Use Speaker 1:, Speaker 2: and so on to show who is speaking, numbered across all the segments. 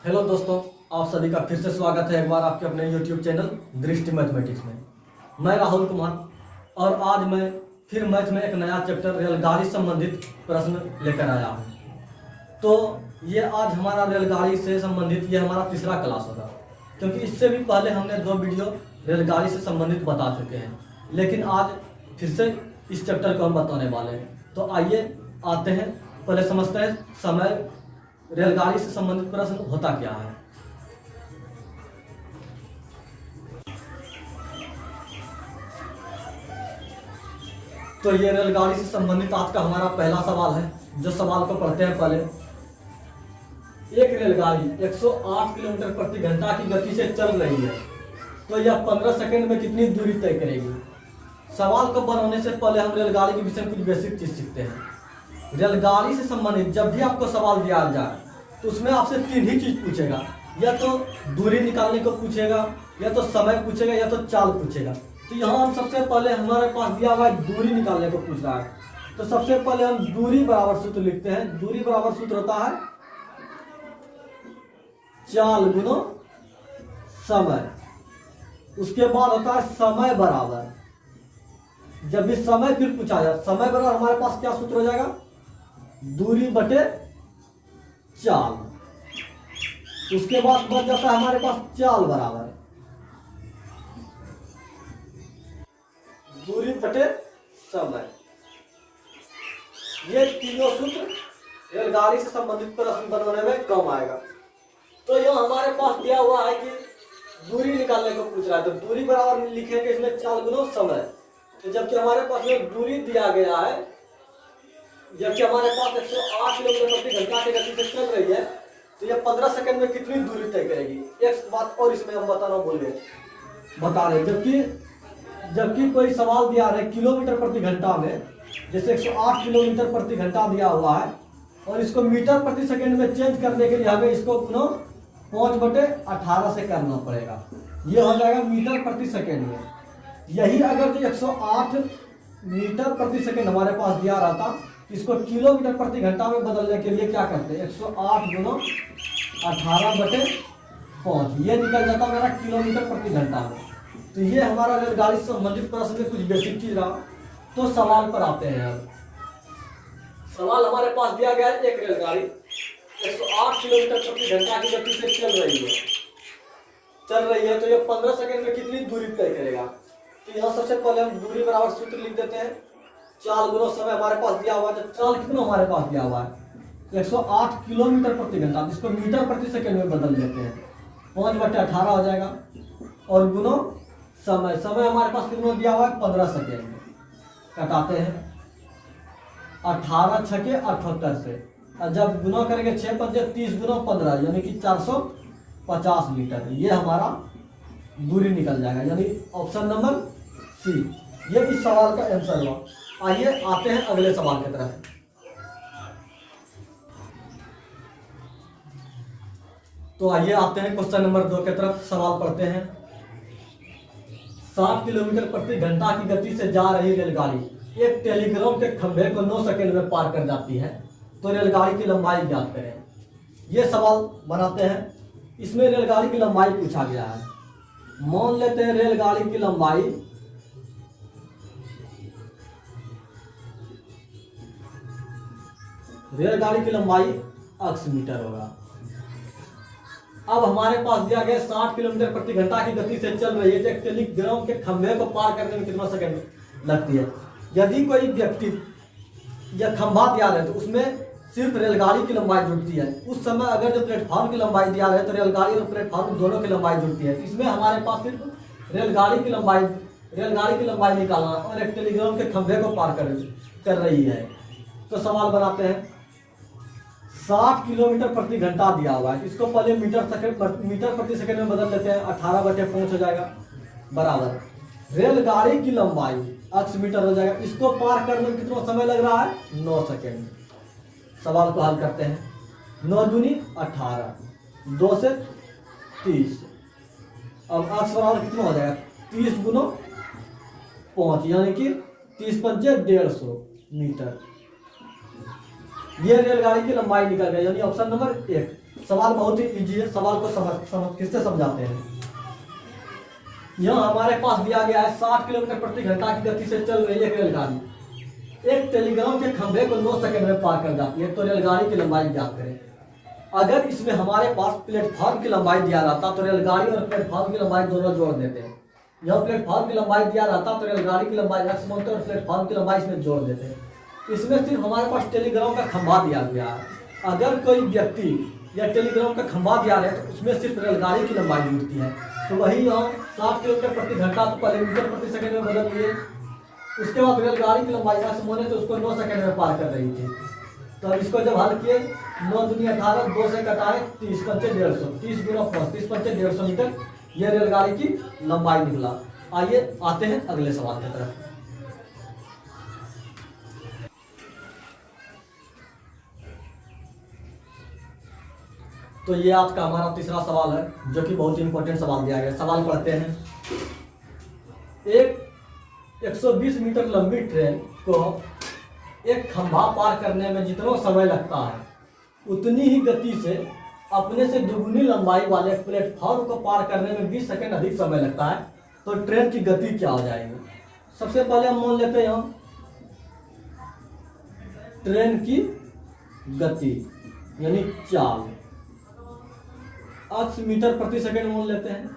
Speaker 1: Hello दोस्तों, आप सभी का फिर से स्वागत है एक बार आपके अपने YouTube चैनल दृष्टि मैथमेटिक्स में। मैं राहुल कुमार और आज मैं फिर मैथ में एक नया चैप्टर रेलगाड़ी संबंधित प्रश्न लेकर आया हूँ। तो ये आज हमारा रेलगाड़ी से संबंधित ये हमारा तीसरा क्लास होगा, क्योंकि इससे भी पहले हमने 2 वीडियो रेलगाड़ी से संबंधित बता चुके हैं, लेकिन आज फिर से इस चैप्टर को हम बताने वाले हैं। तो आइए आते हैं, पहले समझते हैं समय रेलगाड़ी से संबंधित प्रश्न होता क्या है। तो ये रेलगाड़ी से संबंधित आज का हमारा पहला सवाल है। जो सवाल को पढ़ते हैं पहले। एक रेलगाड़ी 108 किलोमीटर प्रति घंटा की गति से चल रही है, तो यह 15 सेकंड में कितनी दूरी तय करेगी। सवाल को बनाने से पहले हम रेलगाड़ी के विषय में कुछ बेसिक चीज सीखते हैं। रेलगाड़ी से संबंधित जब भी आपको सवाल दिया जाए तो उसमें आपसे 3 ही चीज पूछेगा, या तो दूरी निकालने को पूछेगा, या तो समय पूछेगा, या तो चाल पूछेगा। तो यहाँ हम सबसे पहले हमारे पास दिया हुआ है दूरी निकालने को पूछ रहा है। तो सबसे पहले हम दूरी बराबर सूत्र लिखते हैं। दूरी बराबर सूत्र होता है चाल गुना समय। उसके बाद होता है समय बराबर, जब भी समय फिर पूछा जाए, समय बराबर हमारे पास क्या सूत्र हो जाएगा, दूरी बटे चाल। उसके बाद बच जाता है हमारे पास चाल बराबर दूरी बटे समय। ये तीनों सूत्र रेलगाड़ी से संबंधित प्रश्न बनाने में काम आएगा। तो यह हमारे पास दिया हुआ है कि दूरी निकालने को पूछ रहा है, तो दूरी बराबर लिखेंगे इसमें चाल गुना समय। तो जबकि हमारे पास में दूरी दिया गया है, जबकि हमारे पास 108 किलोमीटर प्रति घंटा की गति से चल रही है, तो यह 15 सेकंड में कितनी दूरी तय करेगी। एक बात और इसमें हम बता रहे, जबकि कोई सवाल दिया है किलोमीटर प्रति घंटा में, जैसे 108 किलोमीटर प्रति घंटा दिया हुआ है, और इसको मीटर प्रति सेकंड में चेंज करने के लिए हमें इसको 5/18 से करना पड़ेगा। ये हो जाएगा मीटर प्रति सेकंड में। यही अगर जो 108 मीटर प्रति सेकंड हमारे पास दिया रहता, इसको किलोमीटर प्रति घंटा में बदलने के लिए क्या करते हैं, 108 गुना 18/5, ये निकल जाता मेरा किलोमीटर प्रति घंटा में। तो ये हमारा रेलगाड़ी से संबंधित प्रश्न में कुछ बेसिक चीज रहा। तो सवाल पर आते हैं। अब सवाल हमारे पास दिया गया है, एक रेलगाड़ी 108 किलोमीटर प्रति घंटा की गति से चल रही है, तो ये 15 सेकंड में कितनी दूरी तय करेगा। तो यहाँ सबसे पहले हम दूरी बराबर सूत्र लिख देते हैं, चाल गुना समय हमारे पास दिया हुआ है। तो चाल कितना हमारे पास दिया हुआ है, 108 किलोमीटर प्रति घंटा, इसको मीटर प्रति सेकंड में बदल देते हैं, 5/18 हो जाएगा। और गुना समय हमारे पास कितना दिया हुआ है, 15 सेकंड। कटाते हैं 18 छके 78 से, और जब गुना करेंगे 6 पंजे 30 गुना 15, यानी कि 450 मीटर। ये हमारा दूरी निकल जाएगा, यानी ऑप्शन नंबर सी ये इस सवाल का आंसर हुआ। आइए आते हैं अगले सवाल की तरफ। तो आइए आते हैं क्वेश्चन नंबर 2 की तरफ। सवाल पढ़ते हैं। 60 किलोमीटर प्रति घंटा की गति से जा रही रेलगाड़ी एक टेलीग्राम के खंभे को 9 सेकंड में पार कर जाती है, तो रेलगाड़ी की लंबाई ज्ञात करें। यह सवाल बनाते हैं। इसमें रेलगाड़ी की लंबाई पूछा गया है। मान लेते हैं रेलगाड़ी की लंबाई अक्ष मीटर होगा। अब हमारे पास दिया गया 60 किलोमीटर प्रति घंटा की गति से चल रही है, एक टेलीग्राम के खंभे को पार करने में कितना सेकंड लगती है। यदि कोई व्यक्ति या खंभा दिया है तो उसमें सिर्फ रेलगाड़ी की लंबाई जुड़ती है। उस समय अगर जो प्लेटफॉर्म की लंबाई दिया है तो रेलगाड़ी और प्लेटफॉर्म दोनों की लंबाई जुड़ती है। इसमें हमारे पास सिर्फ रेलगाड़ी की लंबाई निकालना और एक टेलीग्राम के खंभे को पार कर रही है। तो सवाल बनाते हैं। 60 किलोमीटर प्रति घंटा दिया हुआ है, इसको पहले मीटर प्रति सेकंड में बदल लेते हैं, 18/5 हो जाएगा बराबर रेलगाड़ी की लंबाई अक्ष मीटर हो जाएगा। इसको पार करने में कितना समय लग रहा है, 9 सेकंड। सवाल को हल करते हैं। 9 दूनी 18, 2 से 30। अब अक्ष बराबर कितना हो जाएगा, 30 गुना 5, यानी कि 30 पंचे 150 मीटर। ये रेलगाड़ी की लंबाई निकल गई, यानी ऑप्शन नंबर 1 सवाल बहुत ही इजी है, सवाल को समझ किससे समझाते हैं। यहाँ हमारे पास दिया गया है 60 किलोमीटर प्रति घंटा की गति से चल रही है रेलगाड़ी एक टेलीग्राम के खंभे को 9 सेकंड में पार कर जाती है, तो रेलगाड़ी की लंबाई ज्ञात करें। अगर इसमें हमारे पास प्लेटफॉर्म की लंबाई दिया रहता तो रेलगाड़ी और प्लेटफॉर्म की लंबाई दोनों जोड़ देते हैं। यह प्लेटफॉर्म की लंबाई दिया रहता तो रेलगाड़ी की लंबाई x मानते और प्लेटफॉर्म की लंबाई इसमें जोड़ देते हैं। इसमें सिर्फ हमारे पास टेलीग्राम का खंभा दिया गया है। अगर कोई व्यक्ति या टेलीग्राम का खंभा दिया है तो उसमें सिर्फ रेलगाड़ी की लंबाई जुड़ती है। तो वही यहाँ 60 किलोमीटर प्रति घंटा तो पहले मीटर प्रति सेकंड में बदल दिए, उसके बाद रेलगाड़ी की लंबाई x माने तो उसको 9 सेकंड में पार कर रही थी। तो अब इसको जब हल किए 9 दूनी 18, 2 से कटाए 30 पंचे 150, 30 गुना 5, 30 पंचे 150 मीटर, ये रेलगाड़ी की लंबाई निकला। आइए आते हैं अगले सवाल की तरफ। तो ये आज का हमारा तीसरा सवाल है जो कि बहुत ही इंपॉर्टेंट सवाल दिया गया। सवाल पढ़ते हैं। एक 120 मीटर लंबी ट्रेन को एक खंभा पार करने में जितना समय लगता है उतनी ही गति से अपने से दुगुनी लंबाई वाले प्लेटफॉर्म को पार करने में 20 सेकंड अधिक समय लगता है, तो ट्रेन की गति क्या हो जाएगी। सबसे पहले हम मान लेते हैं हम ट्रेन की गति यानी चाल, अक्ष मीटर प्रति सेकंड मान लेते हैं।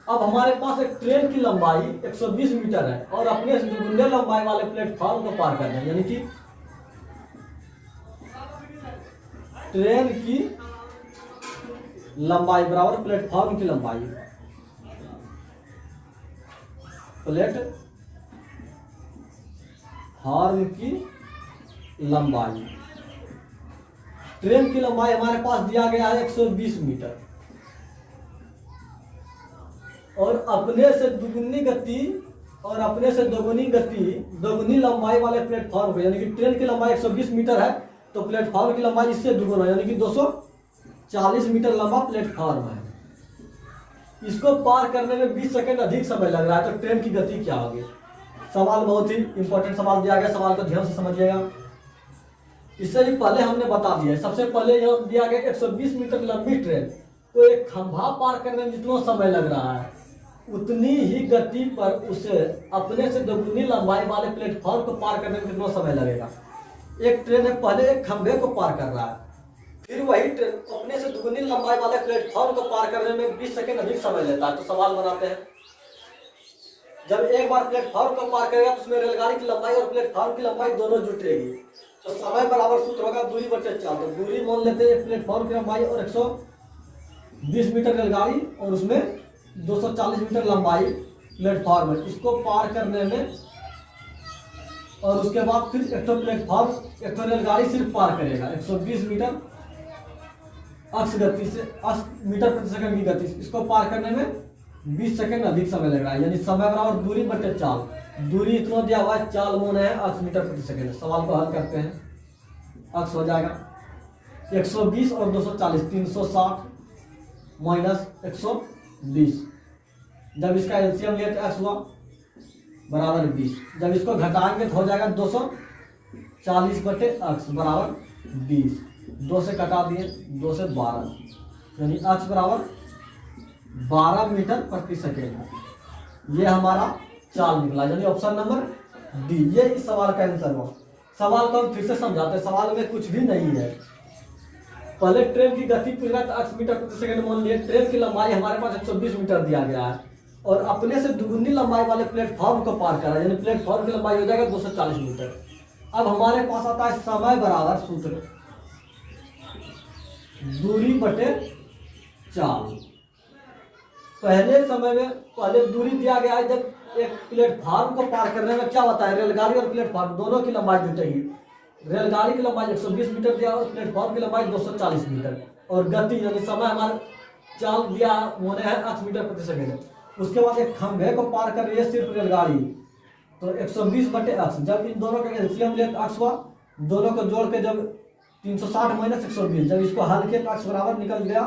Speaker 1: अब हमारे पास एक ट्रेन की लंबाई 120 मीटर है और अपने से दुगुने लंबाई वाले प्लेटफॉर्म को पार करना है, यानी कि ट्रेन की लंबाई बराबर प्लेटफॉर्म की लंबाई, प्लेटफॉर्म की लंबाई। ट्रेन की लंबाई हमारे पास दिया गया है 120 मीटर और अपने से दुगुनी गति और अपने से दोगुनी गति दोगुनी लंबाई वाले प्लेटफॉर्म पे, यानी कि ट्रेन की लंबाई 120 मीटर है तो प्लेटफॉर्म की लंबाई इससे दुगुना यानी कि 240 मीटर लंबा प्लेटफॉर्म है। इसको पार करने में 20 सेकंड अधिक समय लग रहा है, तो ट्रेन की गति क्या होगी। सवाल बहुत ही इंपॉर्टेंट सवाल दिया गया, सवाल को ध्यान से समझिएगा। इससे भी पहले हमने बता दिया है। सबसे पहले यह दिया गया 120 मीटर लंबी ट्रेन को एक खंभा पार करने में जितना समय लग रहा है उतनी ही गति पर उसे अपने से दोगुनी लंबाई वाले प्लेटफॉर्म को पार करने में कितना समय लगेगा। एक ट्रेन है, पहले एक खंभे को पार कर रहा है, फिर वही ट्रेन अपने से दुगुनी लंबाई वाले प्लेटफॉर्म को पार करने में 20 सेकंड अधिक समय लेता है। तो सवाल बनाते हैं, जब एक बार प्लेटफॉर्म को पार करेगा तो उसमें रेलगाड़ी की लंबाई और प्लेटफॉर्म की लंबाई दोनों जुटेगी, तो समय बराबर सूत्र होगा दूरी बटे चाल। तो दूरी मान लेते हैं प्लेटफॉर्म की लंबाई और 120 मीटर रेलगाड़ी और उसमें 240 मीटर लंबाई प्लेटफॉर्म है। इसको पार करने में और उसके बाद फिर एक तो प्लेटफॉर्म एक तो रेलगाड़ी सिर्फ पार करेगा 120 मीटर अक्ष गति से, अक्ष मीटर प्रति सेकंड की गति से, इसको पार करने में 20 सेकंड अधिक समय लग रहा है, यानी समय बराबर दूरी बटे चाल। दूरी इतना दिया हुआ है, चाल मोन है अक्ष मीटर प्रति सेकंड। सवाल को हल करते हैं। अक्ष हो जाएगा 120 और 240 360 माइनस 120। जब इसका एलसीएम लिया तो एक्स हुआ बराबर 20। जब इसको घटाएंगे तो हो जाएगा 240 बटे एक्स बराबर 20। 2 से कटा दिए, 2 से 12, यानी एक्स बराबर 12 मीटर प्रति सेकेंड। ये हमारा चाल निकला, यानी ऑप्शन नंबर डी ये इस सवाल का आंसर हुआ। सवाल को हम फिर से समझाते हैं। सवाल में कुछ भी नहीं है। पहले ट्रेन की गति पूरा 8 मीटर प्रति सेकंड मान लिए। ट्रेन की लंबाई हमारे पास 120 मीटर दिया गया है और अपने से दुगुनी लंबाई वाले प्लेटफॉर्म को पार कर रहा है, यानी प्लेटफॉर्म की लंबाई हो जाएगा 240 मीटर। अब हमारे पास आता है समय बराबर सूत्र दूरी बटे चाल। पहले समय में पहले दूरी दिया गया है, जब एक प्लेटफॉर्म को पार करने में क्या होता है, रेलगाड़ी और प्लेटफॉर्म दोनों की लंबाई जुटेगी। रेलगाड़ी की लंबाई 120 मीटर दिया और प्लेटफॉर्म की लंबाई 240 मीटर और गति यानी समय हमारा चाल दिया होने है 8 मीटर प्रति सेकंड। उसके बाद एक खंभे को पार कर रही है सिर्फ रेलगाड़ी, तो 120 बटे एक्स। जब इन दोनों का एलसीएम ले तो एक्स हुआ, दोनों को जोड़ के जब 360 माइनस 120, जब इसको हल किया तो एक्स बराबर निकल गया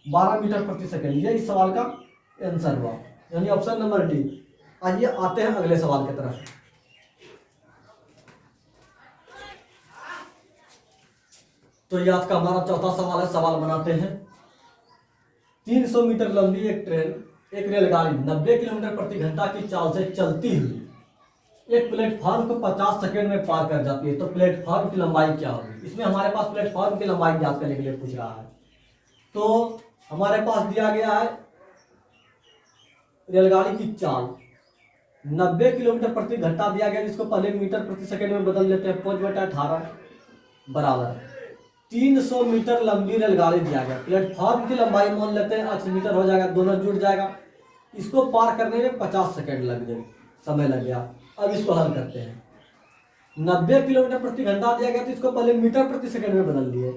Speaker 1: 12 मीटर प्रति सेकंड। ये इस सवाल का आंसर हुआ, यानी ऑप्शन नंबर डी। आइए आते हैं अगले सवाल की तरफ। तो ये आज का हमारा चौथा सवाल है। सवाल बनाते हैं। 300 मीटर लंबी एक ट्रेन एक रेलगाड़ी 90 किलोमीटर प्रति घंटा की चाल से चलती हुई एक प्लेटफॉर्म को 50 सेकंड में पार कर जाती है, तो प्लेटफॉर्म की लंबाई क्या होगी? इसमें हमारे पास प्लेटफॉर्म की लंबाई ज्ञात करने के लिए पूछ रहा है। तो हमारे पास दिया गया है रेलगाड़ी की चाल 90 किलोमीटर प्रति घंटा दिया गया, जिसको पहले मीटर प्रति सेकंड में बदल लेते हैं। 5/18 बराबर 300 मीटर लंबी रेलगाड़ी दिया गया। प्लेटफॉर्म की लंबाई मान लेते हैं 8 मीटर हो जाएगा, दोनों जुड़ जाएगा। इसको पार करने में 50 सेकंड लग जाए, समय लग गया। अब इसको हल करते हैं। 90 किलोमीटर प्रति घंटा दिया गया, तो इसको पहले मीटर प्रति सेकंड में बदल दिए।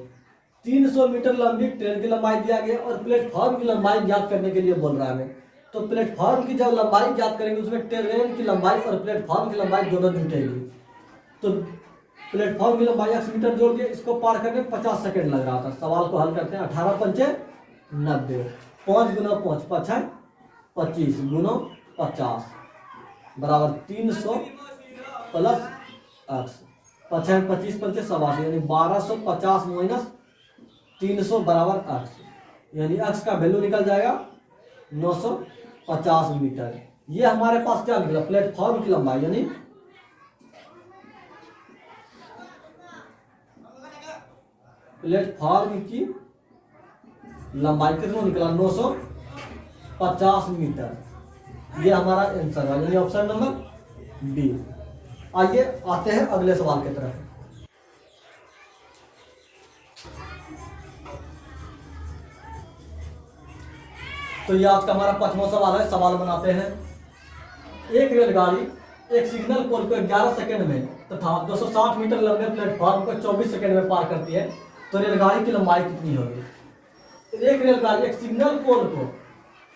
Speaker 1: 300 मीटर लंबी ट्रेन की लंबाई दिया गया और प्लेटफॉर्म की लंबाई ज्ञात करने के लिए बोल रहा है हमें। तो प्लेटफॉर्म की जब लंबाई ज्ञात करेंगे उसमें ट्रेन की लंबाई और प्लेटफॉर्म की लंबाई दोनों जुटेगी। तो प्लेटफॉर्म की लंबाई 8 मीटर जोड़ के इसको पार करने में 50 सेकंड लग रहा था। सवाल को हल करते हैं। 18 पंचे 90, 5 गुना 5 5 25 गुना 50 बराबर 300 प्लस 8 5 25 पंचे 87, यानी 1250 माइनस 300 बराबर 8, यानी x का वैल्यू निकल जाएगा 950 मीटर। ये हमारे पास क्या निकला? प्लेटफॉर्म की लंबाई, यानी प्लेटफॉर्म की लंबाई कितना निकला? 950 मीटर। ये हमारा आंसर है, यानी ऑप्शन नंबर बी। आइए आते हैं अगले सवाल की तरफ। तो ये आज का हमारा 5वां सवाल है। सवाल बनाते हैं। एक रेलगाड़ी एक सिग्नल पोल को 11 सेकंड में तथा 260 मीटर लंबे प्लेटफॉर्म को 24 सेकंड में पार करती है, तो रेलगाड़ी की लंबाई कितनी होगी? एक रेलगाड़ी एक सिग्नल पोल को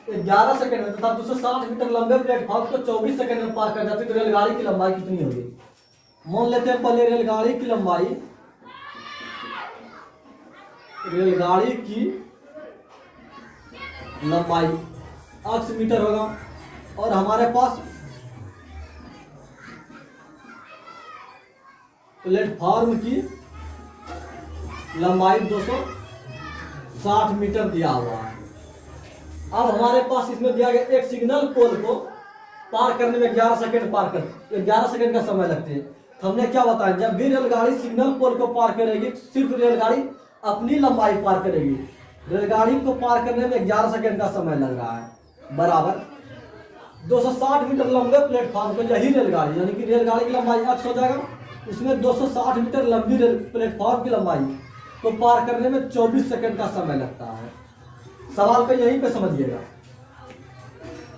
Speaker 1: 11 सेकंड में तथा 260 मीटर लंबे प्लेटफॉर्म को 24 सेकंड में पार कर जाती है, तो रेलगाड़ी की लंबाई कितनी होगी? मान लेते हैं पहले रेलगाड़ी की लंबाई 8 मीटर होगा और हमारे पास प्लेटफॉर्म की लंबाई 260 मीटर दिया हुआ है। अब हमारे पास इसमें दिया गया एक सिग्नल पोल को पार करने में 11 सेकंड 11 सेकंड का समय लगते हैं। तो हमने क्या बताया, जब भी रेलगाड़ी सिग्नल पोल को पार करेगी सिर्फ रेलगाड़ी अपनी लंबाई पार करेगी। रेलगाड़ी को पार करने में 11 सेकंड का समय लग रहा है, बराबर 260 मीटर लंबे प्लेटफॉर्म को यही रेलगाड़ी, यानी कि रेलगाड़ी की लंबाई x हो जाएगा, उसमें 260 मीटर लंबी प्लेटफॉर्म की लंबाई को पार करने में 24 सेकंड का समय लगता है। सवाल को यहीं पे समझिएगा।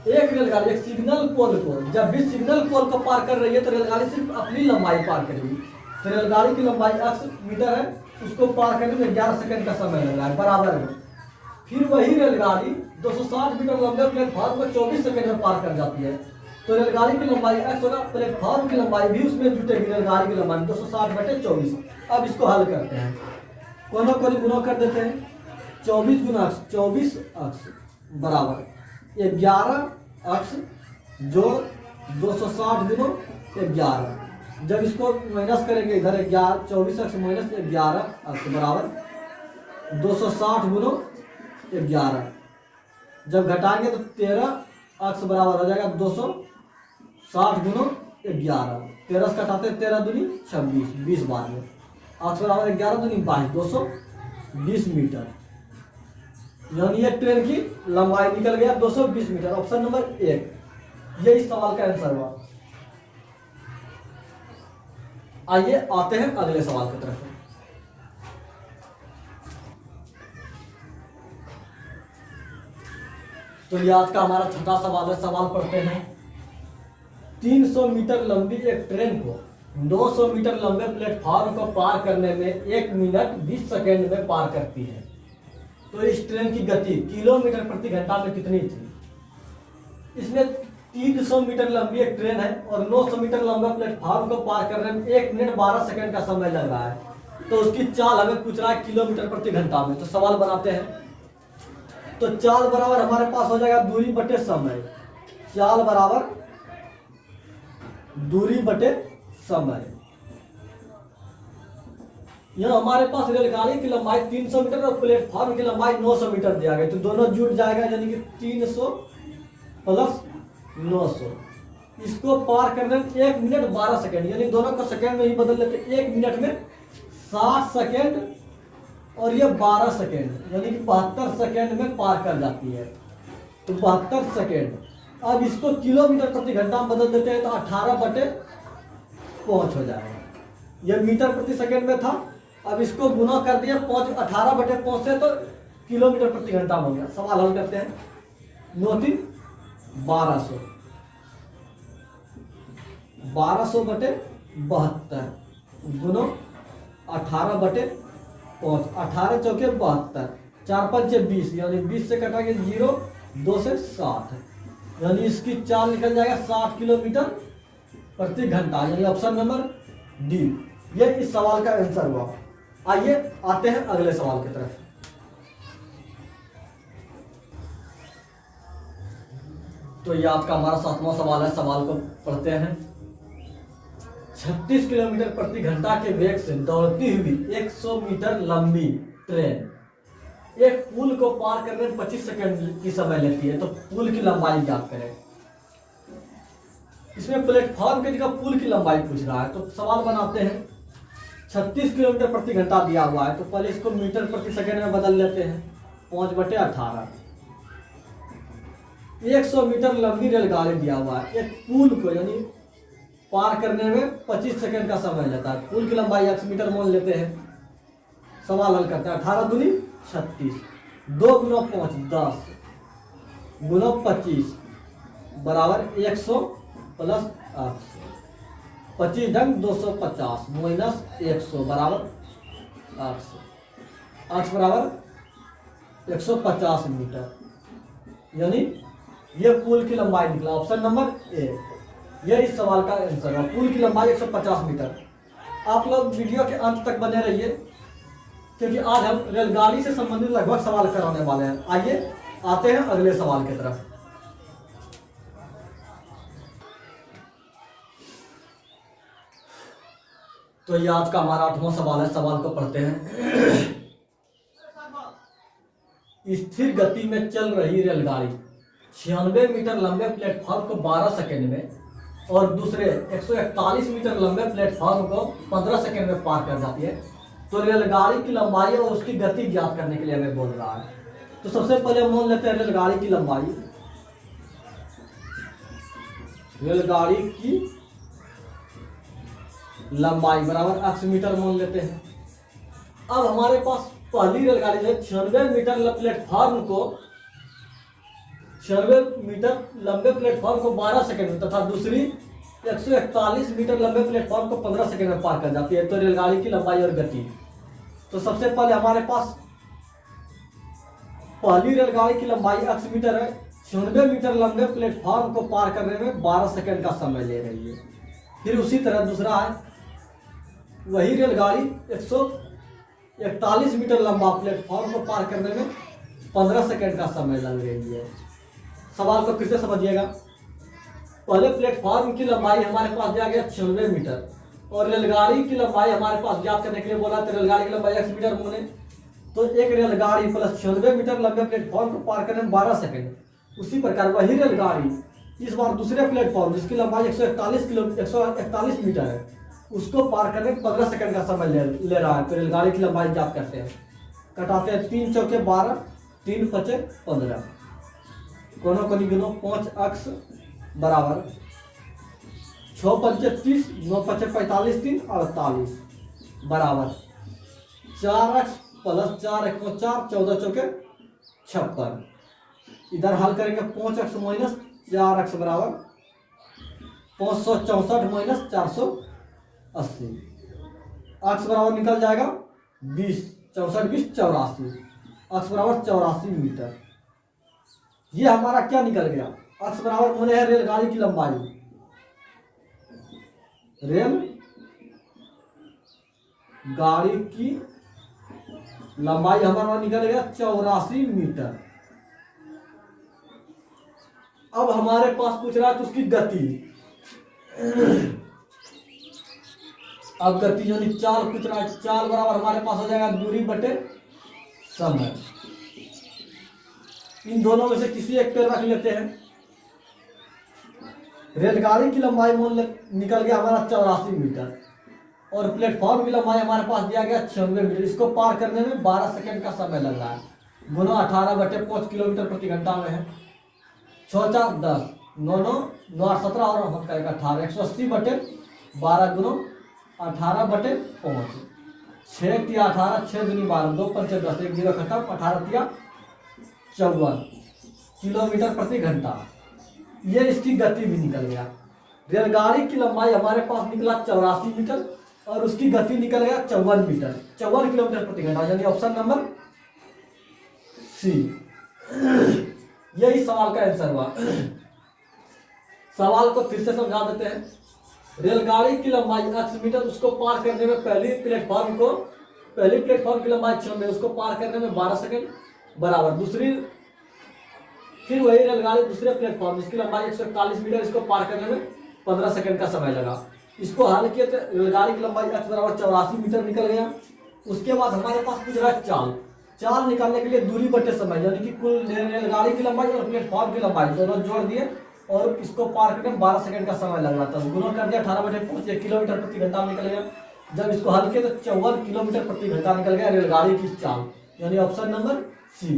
Speaker 1: एक रेलगाड़ी एक सिग्नल पोल को, जब भी सिग्नल पोल को पार कर रही है तो रेलगाड़ी सिर्फ अपनी लंबाई पार करेगी। तो रेलगाड़ी की लंबाई 8 मीटर है, उसको पार करने में 11 सेकंड का समय लग रहा है, बराबर है। फिर वही रेलगाड़ी 260 मीटर लंबे प्लेटफॉर्म को 24 सेकंड में पार कर जाती है, तो रेलगाड़ी की लंबाई x होगा, प्लेटफॉर्म की लंबाई भी उसमें जुटेगी। रेलगाड़ी की लंबाई 260/24। अब इसको हल करते हैं, कोनो को गुना कर देते हैं। 24 गुना 24 x बराबर 11 x जोड़ 260 गुना 11। जब इसको माइनस करेंगे इधर 24 x माइनस 11 x बराबर 260 गुना 11। जब घटाएंगे तो 13 x बराबर हो जाएगा 260 गुना 11। 13 से घटाते 13 दूनी 26, 20 बार में x बराबर 11 दूनी 22, 220 मीटर। यानी ये ट्रेन की लंबाई निकल गया 220 मीटर। ऑप्शन नंबर 1 ये इस सवाल का आंसर हुआ। आइए आते हैं अगले सवाल की तरफ। तो ये आज का हमारा छोटा सवाल है। सवाल पढ़ते हैं। 300 मीटर लंबी एक ट्रेन को 200 मीटर लंबे प्लेटफॉर्म को पार करने में 1 मिनट 20 सेकेंड में पार करती है, तो इस ट्रेन की गति किलोमीटर प्रति घंटा में कितनी थी? इसमें 300 मीटर लंबी एक ट्रेन है और 900 मीटर लंबा प्लेटफॉर्म को पार करने में 1 मिनट 12 सेकंड का समय लग रहा है, तो उसकी चाल हमें पूछ रहा है किलोमीटर प्रति घंटा में। तो सवाल बनाते हैं। तो चाल बराबर हमारे पास हो जाएगा दूरी बटे समय। चाल बराबर दूरी बटे समय। यहाँ हमारे पास रेलगाड़ी की लंबाई 300 मीटर और प्लेटफॉर्म की लंबाई 900 मीटर दिया गया, तो दोनों जुड़ जाएगा, यानी कि 300 प्लस 900। इसको पार करने में 1 मिनट 12 सेकेंड, यानी दोनों को सेकेंड में ही बदल लेते। 1 मिनट में 60 सेकेंड और ये 12 सेकेंड, यानी कि 72 सेकेंड में पार कर जाती है। तो 72 सेकेंड। अब इसको किलोमीटर प्रति घंटा में बदल देते हैं, तो 18/5 हो जाएगा। यह मीटर प्रति सेकेंड में था, अब इसको गुना कर दिया 18/5 से, तो किलोमीटर प्रति घंटा हो गया। सवाल हल करते हैं। 9×3 1200, 1200/72 गुनो 18/5, 18 चौके 72, 4×5 20, यानी 20 से कटाएंगे 0, 2 से 60, यानी इसकी चाल निकल जाएगा 60 किलोमीटर प्रति घंटा, यानी ऑप्शन नंबर डी। ये इस सवाल का आंसर हुआ। आइए आते हैं अगले सवाल की तरफ। तो ये आपका हमारा 7वां सवाल है। सवाल को पढ़ते हैं। 36 किलोमीटर प्रति घंटा के वेग से दौड़ती हुई 100 मीटर लंबी ट्रेन एक पुल को पार करने में 25 सेकंड की समय लेती है, तो पुल की लंबाई ज्ञात करें। इसमें प्लेटफॉर्म की जगह पुल की लंबाई पूछ रहा है, तो सवाल बनाते हैं। 36 किलोमीटर प्रति घंटा दिया हुआ है, तो पहले इसको मीटर प्रति सेकंड में बदल लेते हैं। 5/18। 100 मीटर लंबी रेलगाड़ी दिया हुआ है, एक पुल को यानी पार करने में 25 सेकंड का समय लेता है। पुल की लंबाई 100 मीटर मान लेते हैं। सवाल हल करते हैं। 18 दूनी 36, 2 × 5 10 गुना 25 बराबर 100 प्लस 800। 25 ढंग 250 माइनस 100 बराबर 800। 8 बराबर 150 मीटर, यानी ये पुल की लंबाई निकला। ऑप्शन नंबर ए, यह इस सवाल का आंसर है। पुल की लंबाई 150 मीटर। आप लोग वीडियो के अंत तक बने रहिए, क्योंकि आज हम रेलगाड़ी से संबंधित लगभग सवाल कराने वाले हैं। आइए आते हैं अगले सवाल की तरफ। तो ये आज का हमारा 8वां सवाल है। सवाल को पढ़ते हैं। स्थिर गति में चल रही रेलगाड़ी 96 मीटर लंबे प्लेटफॉर्म को 12 सेकंड में और दूसरे 141 मीटर लंबे प्लेटफॉर्म को 15 सेकंड में पार कर जाती है, तो रेलगाड़ी की लंबाई और उसकी गति ज्ञात करने के लिए हमें बोल रहा है। तो सबसे पहले मान लेते हैं रेलगाड़ी की लंबाई। रेलगाड़ी की लंबाई बराबर 80 मीटर मान लेते हैं। अब हमारे पास पहली रेलगाड़ी में 96 मीटर प्लेटफॉर्म को 96 मीटर लंबे प्लेटफॉर्म को 12 सेकंड में तथा दूसरी 141 मीटर लंबे प्लेटफॉर्म को 15 सेकंड में पार कर जाती है, तो रेलगाड़ी की लंबाई और गति। तो सबसे पहले हमारे पास पहली रेलगाड़ी की लंबाई 80 मीटर है, 96 मीटर लंबे प्लेटफॉर्म को पार करने में 12 सेकंड का समय ले रही है। फिर उसी तरह दूसरा है, वही रेलगाड़ी 141 मीटर लंबा प्लेटफॉर्म को पार करने में 15 सेकंड का समय लग रही है। सवाल को फिर से समझिएगा। पहले प्लेटफॉर्म की लंबाई हमारे पास दिया गया 96 मीटर और रेलगाड़ी की लंबाई हमारे पास ज्ञात करने के लिए बोला, तो रेलगाड़ी की लंबाई 80 मीटर माने, तो एक रेलगाड़ी प्लस 96 मीटर लंबे प्लेटफॉर्म को पार करने में 12 सेकंड। उसी प्रकार वही रेलगाड़ी इस बार दूसरे प्लेटफॉर्म जिसकी लंबाई 141 मीटर है, उसको पार करने में 15 सेकंड का समय ले रहा है, तो रेलगाड़ी की लंबाई ज्ञात करते हैं। कटाते हैं 3 चौके 12, 3 पचे 15, कोनो को गिनो 5 अक्ष बराबर 6 पंचे 30, 9 पचे 45, 3 48 बराबर 4 अक्ष प्लस 4 1 4, 14 चौके 56। इधर हल करेंगे 5 अक्ष माइनस 4 अक्ष बराबर 564 माइनस 480। अक्ष बराबर निकल जाएगा 20, 64 20 84, अक्ष बराबर 84 मीटर। ये हमारा क्या निकल गया? अक्ष बराबर होने है रेलगाड़ी की लंबाई। रेल गाड़ी की लंबाई हमारा निकल गया 84 मीटर। अब हमारे पास पूछ रहा है तो उसकी गति। अब गति यानी चाल पूछ रहा है, चाल बराबर हमारे पास हो जाएगा दूरी बटे समय। इन दोनों में से किसी एक पे रख लेते हैं। रेलगाड़ी की लंबाई निकल गया हमारा 84 मीटर और प्लेटफॉर्म की लंबाई हमारे पास दिया गया 96 मीटर। इसको पार करने में 12 सेकंड का समय लग रहा है। गुना 18 बटे 5 किलोमीटर प्रति घंटा में है। 6 4 10, 9 9 9 8 17 और हम करेगा 18, 180 बटे 12 गुना 18 बटे 5, 6 तिया 18, 6 दूनी 12, 2 5 10, 1 0 खत्म, 18 तिया 54 किलोमीटर प्रति घंटा। ये इसकी गति भी निकल गया। रेलगाड़ी की लंबाई हमारे पास निकला 84 मीटर और उसकी गति निकल गया 54 मीटर, 54 किलोमीटर प्रति घंटा, यानी ऑप्शन नंबर सी। यही सवाल का आंसर हुआ। सवाल को फिर से समझा देते हैं। रेलगाड़ी की लंबाई 80 मीटर, उसको पार करने में पहली प्लेटफॉर्म की लंबाई 96, उसको पार करने में 12 सेकंड बराबर। दूसरी फिर वही रेलगाड़ी दूसरे प्लेटफॉर्म, इसकी लंबाई 141 मीटर, इसको पार करने में 15 सेकंड का समय लगा। इसको हल किया तो रेलगाड़ी की लंबाई x बराबर 84 मीटर निकल गया। उसके बाद हमारे पास पूछ रहा है चाल निकालने के लिए दूरी बटे समय, यानी कि कुल रेलगाड़ी की लंबाई और प्लेटफॉर्म की लंबाई दोनों जोड़ दिए और इसको पार करने में 12 सेकंड का समय लग रहा था। गुणा कर दिया 18 बटे 5, 1 किलोमीटर प्रति घंटा निकल गया। जब इसको हल किया तो 54 किलोमीटर प्रति घंटा निकल गया रेलगाड़ी की चाल, यानी ऑप्शन नंबर सी।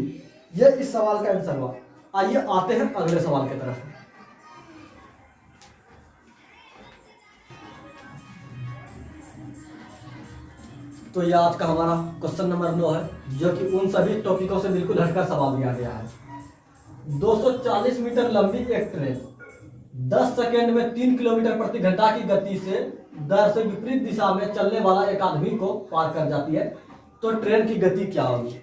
Speaker 1: ये इस सवाल का आंसर हुआ। आइए आते हैं अगले सवाल की तरफ। तो ये आज का हमारा क्वेश्चन नंबर 9 है, जो कि उन सभी टॉपिकों से बिल्कुल हटकर सवाल दिया गया है। 240 मीटर लंबी एक ट्रेन 10 सेकेंड में 3 किलोमीटर प्रति घंटा की गति से दर से विपरीत दिशा में चलने वाला एक आदमी को पार कर जाती है, तो ट्रेन की गति क्या होगी?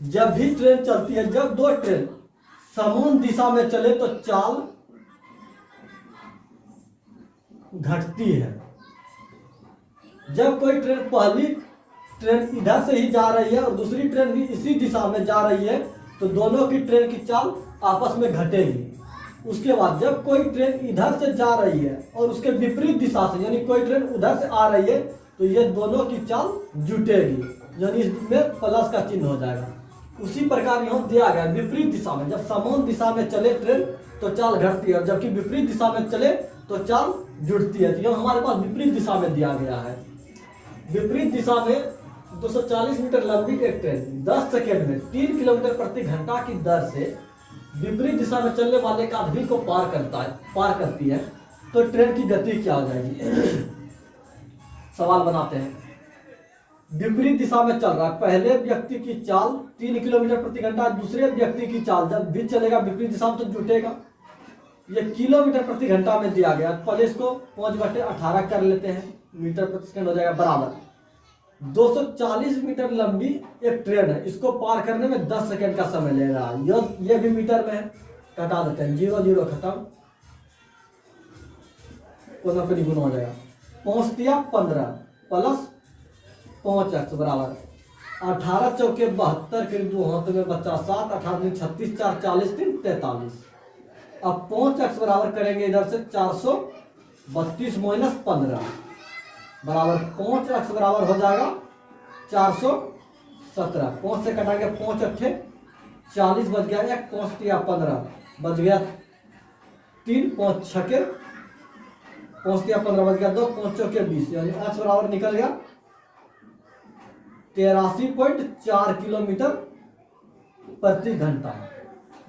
Speaker 1: जब भी ट्रेन चलती है, जब दो ट्रेन समान दिशा में चले तो चाल घटती है। जब कोई ट्रेन, पहली ट्रेन इधर से ही जा रही है और दूसरी ट्रेन भी इसी दिशा में जा रही है, तो दोनों की ट्रेन की चाल आपस में घटेगी। उसके बाद जब कोई ट्रेन इधर से जा रही है और उसके विपरीत दिशा से, यानी कोई ट्रेन उधर से आ रही है, तो ये दोनों की चाल जुटेगी, यानी इसमें प्लस का चिन्ह हो जाएगा। उसी प्रकार यहाँ दिया गया विपरीत दिशा में, जब समान दिशा में चले ट्रेन तो चाल घटती है और जबकि विपरीत दिशा में चले तो चाल जुड़ती है। तो यहाँ हमारे पास विपरीत दिशा में दिया गया है। विपरीत दिशा में 240 मीटर लंबी एक ट्रेन 10 सेकेंड में 3 किलोमीटर प्रति घंटा की दर से विपरीत दिशा में चलने वाले एक आदमी को पार करती है, तो ट्रेन की गति क्या हो जाएगी? सवाल बनाते हैं। विपरीत दिशा में चल रहा है, पहले व्यक्ति की चाल 3 किलोमीटर प्रति घंटा, दूसरे व्यक्ति की चाल जब भी चलेगा विपरीत दिशा में तो जुटेगा। ये किलोमीटर प्रति घंटा में दिया गया, पहले इसको 5/18 कर लेते हैं, मीटर प्रति सेकंड हो जाएगा बराबर। 240 मीटर लंबी एक ट्रेन है, इसको पार करने में 10 सेकंड का समय ले रहा है। ये भी मीटर में है, कटा देते हैं, 0 0 खत्म, कोई गुना हो जाएगा। 5 दिया 15 प्लस 5x बराबर 18 चौके 72 के 2 हाथ में बच्चा 7, 18 36, 4 40 3 43। अब 5x बराबर करेंगे इधर से 432 माइनस 15 बराबर 5x बराबर हो जाएगा 417। 5 से कटाएंगे 5 अट्ठे 40 बच गया, 1 5 दिया 15 बच गया 3, 5 छके 5 दिया 15 बच गया 2, 5 चौके 20, यानी x बराबर निकल गया 83.4 किलोमीटर प्रति घंटा।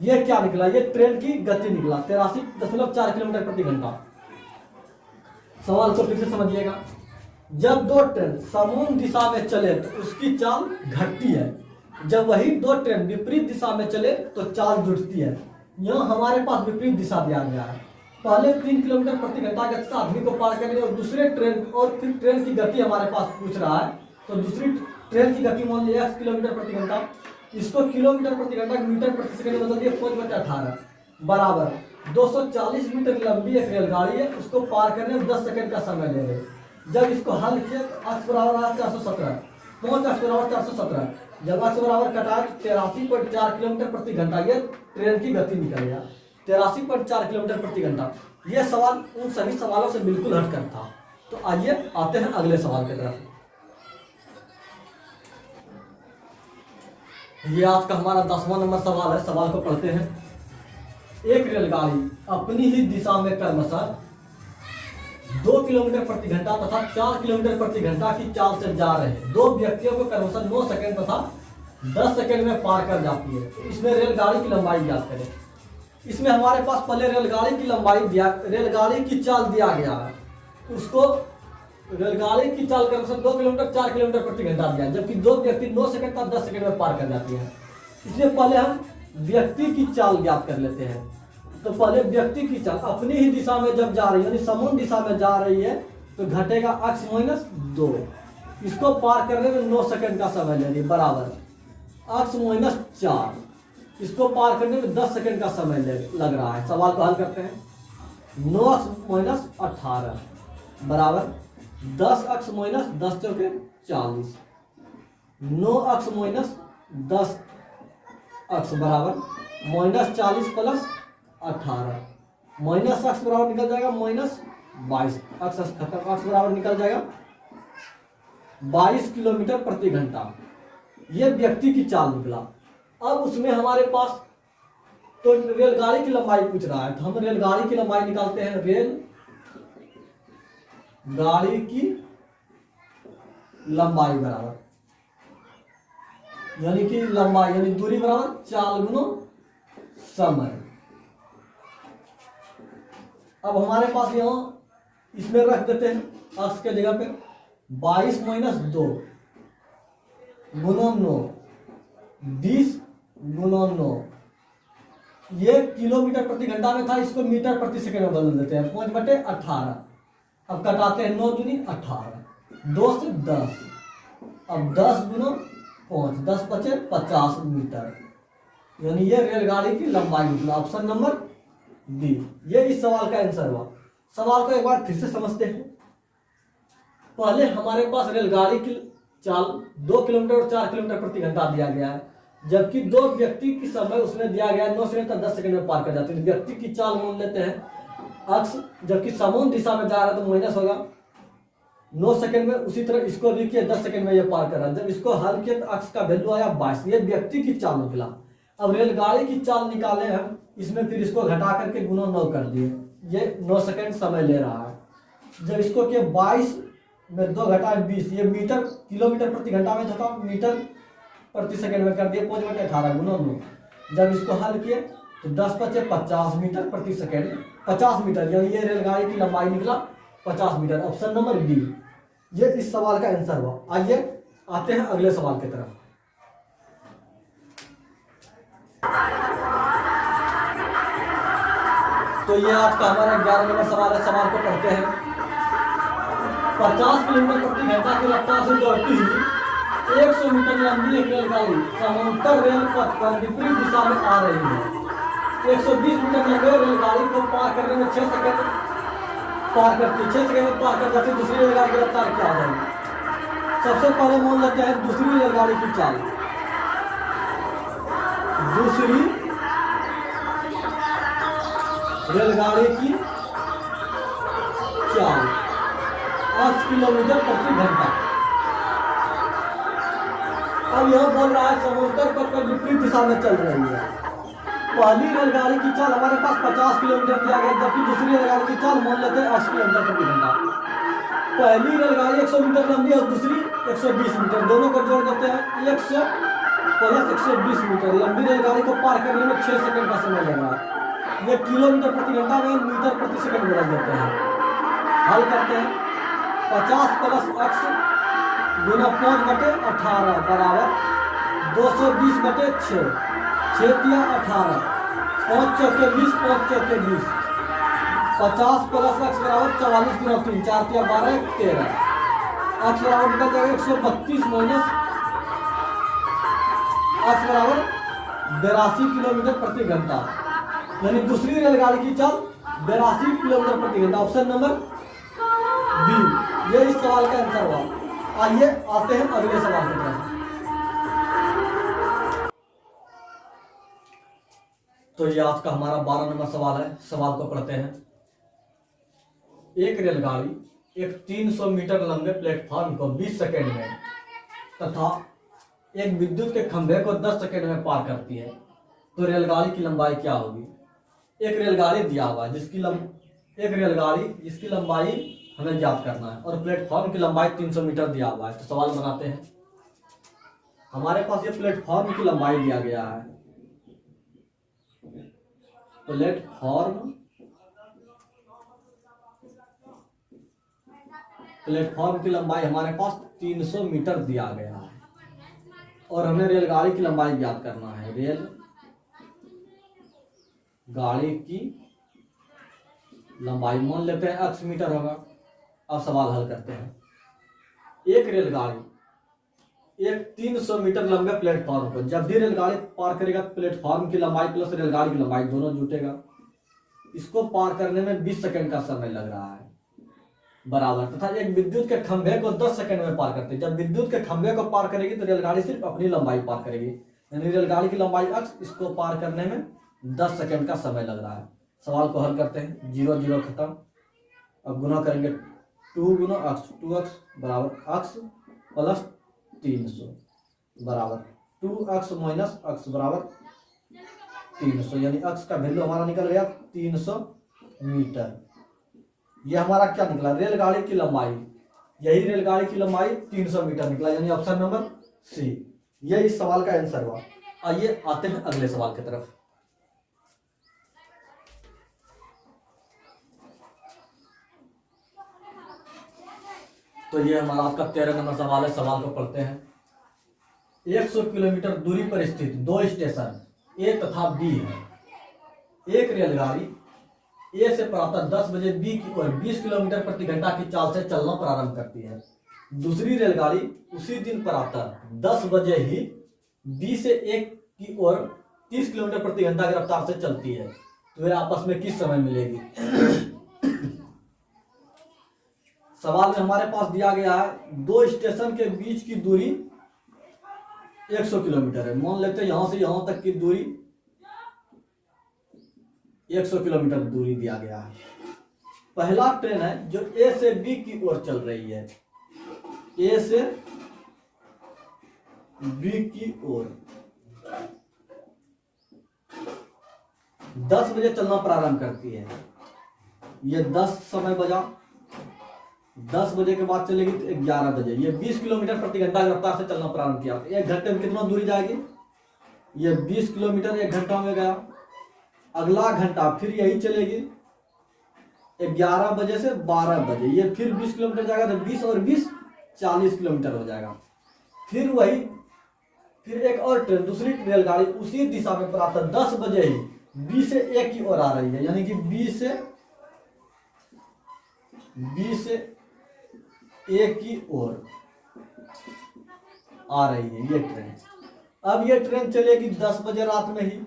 Speaker 1: ये क्या निकला? ये ट्रेन की गति निकला 83.4 किलोमीटर प्रति घंटा। सवाल को फिर से समझिएगा। जब दो ट्रेन समान दिशा में चले तो उसकी चाल घटती है, जब वही दो ट्रेन विपरीत दिशा में चले तो चाल जुड़ती है। यहाँ हमारे पास विपरीत दिशा दिया गया है। पहले 3 किलोमीटर प्रति घंटा गति से आदमी को पार करने और दूसरे ट्रेन और फिर ट्रेन की गति हमारे पास पूछ रहा है, तो दूसरी ट्रेन की गति मान लिया 1 किलोमीटर प्रति घंटा, इसको किलोमीटर प्रति घंटा मीटर प्रति सेकंड बदल दिया 5/18 बराबर 240 मीटर लंबी एक रेलगाड़ी है, उसको पार करने में 10 सेकंड का समय ले रहे। जब इसको हल किया तो x बराबर आया 417, 5x बराबर 417, जब x बराबर कटाया 83.4 किलोमीटर प्रति घंटा, ये ट्रेन की गति निकल गया 83.4 किलोमीटर प्रति घंटा। ये सवाल उन सभी सवालों से बिल्कुल हटकर था। तो आइए आते हैं अगले सवाल की तरफ। ये आज का हमारा 10वां नंबर सवाल है। सवाल को पढ़ते हैं। एक रेलगाड़ी अपनी ही दिशा में क्रमशः 2 किलोमीटर प्रति घंटा तथा 4 किलोमीटर प्रति घंटा की चाल से जा रहे हैं। दो व्यक्तियों को क्रमशः 9 सेकंड तथा 10 सेकंड में पार कर जाती है। तो इसमें रेलगाड़ी की लंबाई ज्ञात करें। इसमें हमारे पास पहले रेलगाड़ी की लंबाई रेलगाड़ी की चाल दिया गया है। उसको रेलगाड़ी की चाल क्रमशः 2 किलोमीटर 4 किलोमीटर प्रति घंटा दिया है, जबकि दो व्यक्ति 9 सेकंड तथा 10 सेकंड में पार कर जाती है। इसलिए पहले हम व्यक्ति की चाल ज्ञात कर लेते हैं। तो पहले व्यक्ति की चाल अपनी ही दिशा में जब जा रही है, यानी समान दिशा में जा रही है, तो घटेगा x माइनस 2। इसको पार करने में 9 सेकंड का समय ले रही है, बराबर x माइनस 4। इसको पार करने में 10 सेकंड का समय लग रहा है। सवाल को हल करते हैं। 9x माइनस 18 बराबर 10x माइनस 10 चौके 40। 9x माइनस 10x बराबर माइनस 40 प्लस 18। माइनस x बराबर निकल जाएगा माइनस 22। x बराबर निकल जाएगा 22 किलोमीटर प्रति घंटा। यह व्यक्ति की चाल निकला। अब उसमें हमारे पास तो रेलगाड़ी की लंबाई पूछ रहा है, तो हम रेलगाड़ी की लंबाई निकालते हैं। रेल गाड़ी की लंबाई बराबर, यानी कि लंबाई यानी दूरी बराबर चाल गुना समय। अब हमारे पास यहां इसमें रख देते हैं x के जगह पे 22 माइनस 2 गुना 9, 20 गुना 9। ये किलोमीटर प्रति घंटा में था, इसको मीटर प्रति सेकंड में बदल देते हैं। 5/18। अब कटाते हैं 9 दूनी 18, 2 से 10। अब 10 गुना 5, 10 बचे 50 मीटर। यानी ये रेलगाड़ी की लंबाई निकला। Option number D. ये इस सवाल का आंसर हुआ। सवाल को एक बार फिर से समझते हैं। पहले हमारे पास रेलगाड़ी की चाल 2 किलोमीटर और 4 किलोमीटर प्रति घंटा दिया गया है, जबकि दो व्यक्ति की समय उसमें दिया गया है 9 सेकंड तक 10 सेकंड में पार कर जाते हैं। व्यक्ति की चाल मान लेते हैं x, जबकि समान दिशा में जा रहा है तो माइनस होगा 9 सेकंड में। उसी तरह इसको लिखिए 10 सेकंड में ये पार कर रहा है। जब इसको हल किया तो x का वैल्यू आया 22। ये व्यक्ति की चाल निकला। अब रेलगाड़ी की चाल निकाले हम, इसमें फिर इसको घटा करके गुना 9 कर दिए। ये 9 सेकंड समय ले रहा है। जब इसको किया 22 में 2 घटाए 20, ये मीटर किलोमीटर प्रति घंटा में था, मीटर प्रति सेकंड में कर दिए। 5/18 गुना 9। जब इसको हल किए तो 10 बचे 50 मीटर प्रति सेकंड, 50 मीटर। यानी ये रेलगाड़ी की लंबाई निकला 50 मीटर। ऑप्शन नंबर बी ये इस सवाल का आंसर हुआ। आइए आते हैं अगले सवाल की तरफ। तो ये आज का हमारा 11 नंबर सवाल है। सवाल को पढ़ते हैं। 50 किलोमीटर प्रति घंटा की रफ्तार से दौड़ती हुई 100 मीटर लंबी एक रेलगाड़ी समांतर रेल पथ पर विपरीत दिशा में आ रही है। 120 मीटर लंबे रेलगाड़ी को पार करने में 6 सेकंड पार करती है। 6 सेकंड में पार कर जाती है। दूसरी रेलगाड़ी की रफ्तार क्या होगी? सबसे पहले मान लेते हैं दूसरी रेलगाड़ी की चाल। दूसरी रेलगाड़ी की चाल 8 किलोमीटर प्रति घंटा। अब यह बोल रहा है समांतर पथ पर विपरीत दिशा में चल रही है। पहली रेलगाड़ी की चाल हमारे पास 50 किलोमीटर दिया गया, जबकि दूसरी रेलगाड़ी की चाल मान लेते हैं 8 किलोमीटर प्रति घंटा। पहली रेलगाड़ी 100 मीटर लंबी और दूसरी 120 मीटर। दोनों को जोड़ देते हैं। 100 प्लस 120 मीटर। लंबी रेलगाड़ी को पार करने में 6 सेकंड का समय लगा। ये किलोमीटर प्रति घंटा में मीटर प्रति सेकंड बदल देते हैं। हल करते हैं। 50 प्लस x गुना 5/18 बराबर 220/6। 6 तिया 18, 5 चौके 20, 5 चौके 20। 50 प्लस x बराबर 44 गुना 3, 4 तिया 12, 13। x बराबर निकल जाएगा 132 माइनस x बराबर 82 किलोमीटर प्रति घंटा। यानी दूसरी रेलगाड़ी की चाल 82 किलोमीटर प्रति घंटा। ऑप्शन नंबर बी ये इस सवाल का आंसर हुआ। आइए आते हैं अगले सवाल की तरफ। तो ये आज का हमारा 12 नंबर सवाल है। सवाल को पढ़ते हैं। एक रेलगाड़ी एक 300 मीटर लंबे प्लेटफॉर्म को 20 सेकेंड में तथा एक विद्युत के खंभे को 10 सेकेंड में पार करती है, तो रेलगाड़ी की लंबाई क्या होगी? एक रेलगाड़ी दिया हुआ है जिसकी लंबाई हमें ज्ञात करना है और प्लेटफॉर्म की लंबाई 300 मीटर दिया हुआ है। तो सवाल बनाते हैं। हमारे पास ये प्लेटफॉर्म की लंबाई दिया गया है। प्लेटफॉर्म की लंबाई हमारे पास 300 मीटर दिया गया है और हमें रेलगाड़ी की लंबाई ज्ञात करना है। रेल गाड़ी की लंबाई मान लेते हैं 8 मीटर होगा। अब सवाल हल करते हैं। एक रेलगाड़ी एक 300 मीटर लंबे प्लेटफॉर्म को जब भी रेलगाड़ी पार करेगा, प्लेटफॉर्म की लंबाई प्लस रेलगाड़ी की लंबाई दोनों जुटेगा, इसको पार करने में 20 सेकंड का समय लग रहा है बराबर, तथा एक विद्युत के खंभे को 10 सेकंड में पार करते हैं। जब विद्युत के खंभे को पार करेगी तो रेलगाड़ी सिर्फ अपनी लंबाई पार करेगी, यानी रेलगाड़ी की लंबाई अक्स, इसको पार करने में 10 सेकंड का समय लग रहा है। सवाल को हल करते हैं। 0 0 खत्म। अब गुना करेंगे 2 गुना अक्स, 2x बराबर अक्स प्लस 300 बराबर 2x माइनस अक्स बराबर 300, यानी अक्स का वैल्यू हमारा निकल गया 300 मीटर। ये हमारा क्या निकला? रेलगाड़ी की लंबाई। यही रेलगाड़ी की लंबाई 300 मीटर निकला, यानी ऑप्शन नंबर सी। ये इस सवाल का आंसर हुआ। आइए आते हैं अगले सवाल की तरफ। तो ये हमारा आपका 13 नंबर सवाल है। सवाल को पढ़ते हैं। 100 किलोमीटर दूरी पर स्थित 2 स्टेशन ए तथा बी है। एक रेलगाड़ी ए से प्रातः 10 बजे बी की ओर 20 किलोमीटर प्रति घंटा की चाल से चलना प्रारंभ करती है। दूसरी रेलगाड़ी उसी दिन प्रातः 10 बजे ही बी से ए की ओर 30 किलोमीटर प्रति घंटा की रफ्तार से चलती है, तो वे आपस में किस समय मिलेगी? सवाल में हमारे पास दिया गया है 2 स्टेशन के बीच की दूरी 100 किलोमीटर है। मान लेते हैं यहां से यहां तक की दूरी 100 किलोमीटर दूरी दिया गया है। पहला ट्रेन है जो ए से बी की ओर चल रही है। ए से बी की ओर 10 बजे चलना प्रारंभ करती है। ये 10 समय बजा, 10 बजे के बाद चलेगी तो 11 बजे। ये 20 किलोमीटर प्रति घंटा की रफ्तार से चलना प्रारंभ किया। 1 घंटे में कितना दूरी जाएगी? ये 20 किलोमीटर 1 घंटा में गया। अगला घंटा फिर यही चलेगी 11 बजे से 12 बजे। ये फिर 20 किलोमीटर जाएगा, तो 20 और 20 40 किलोमीटर हो जाएगा। फिर एक और ट्रेन, दूसरी रेलगाड़ी उसी दिशा में प्रातः 10 बजे ही बी से ए की ओर आ रही है, यानी कि बी से ए की ओर आ रही है ये ट्रेन। अब ये ट्रेन चलेगी 10 बजे रात में ही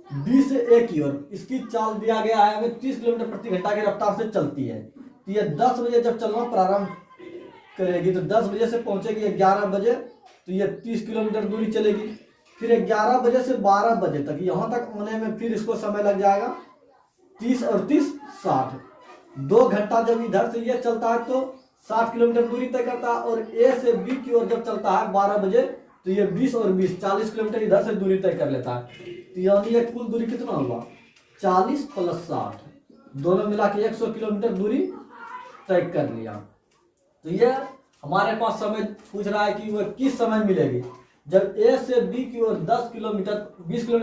Speaker 1: बी से ए की ओर। इसकी चाल दिया गया है हमें 30 किलोमीटर प्रति घंटा की रफ्तार से चलती है। तो ये 10 बजे जब चलना प्रारंभ करेगी तो 10 बजे से पहुंचेगी 11 बजे, तो ये 30 किलोमीटर दूरी चलेगी। फिर 11 बजे से 12 बजे तक यहां तक आने में फिर इसको समय लग जाएगा 30 और 30 60। 2 घंटा जब इधर से ये चलता है तो 60 किलोमीटर दूरी तय करता है, और ए से बी की ओर जब चलता है 12 बजे तो ये 20 और 20 40 किलोमीटर इधर से दूरी तय कर लेता है। तो यानी ये कुल दूरी कितना हुआ? 40 प्लस 60, दोनों मिला के 100 किलोमीटर दूरी तय कर लिया। तो ये हमारे पास समय पूछ रहा है कि वह किस समय मिलेगी। जब ए से बी की ओर 20 किलोमीटर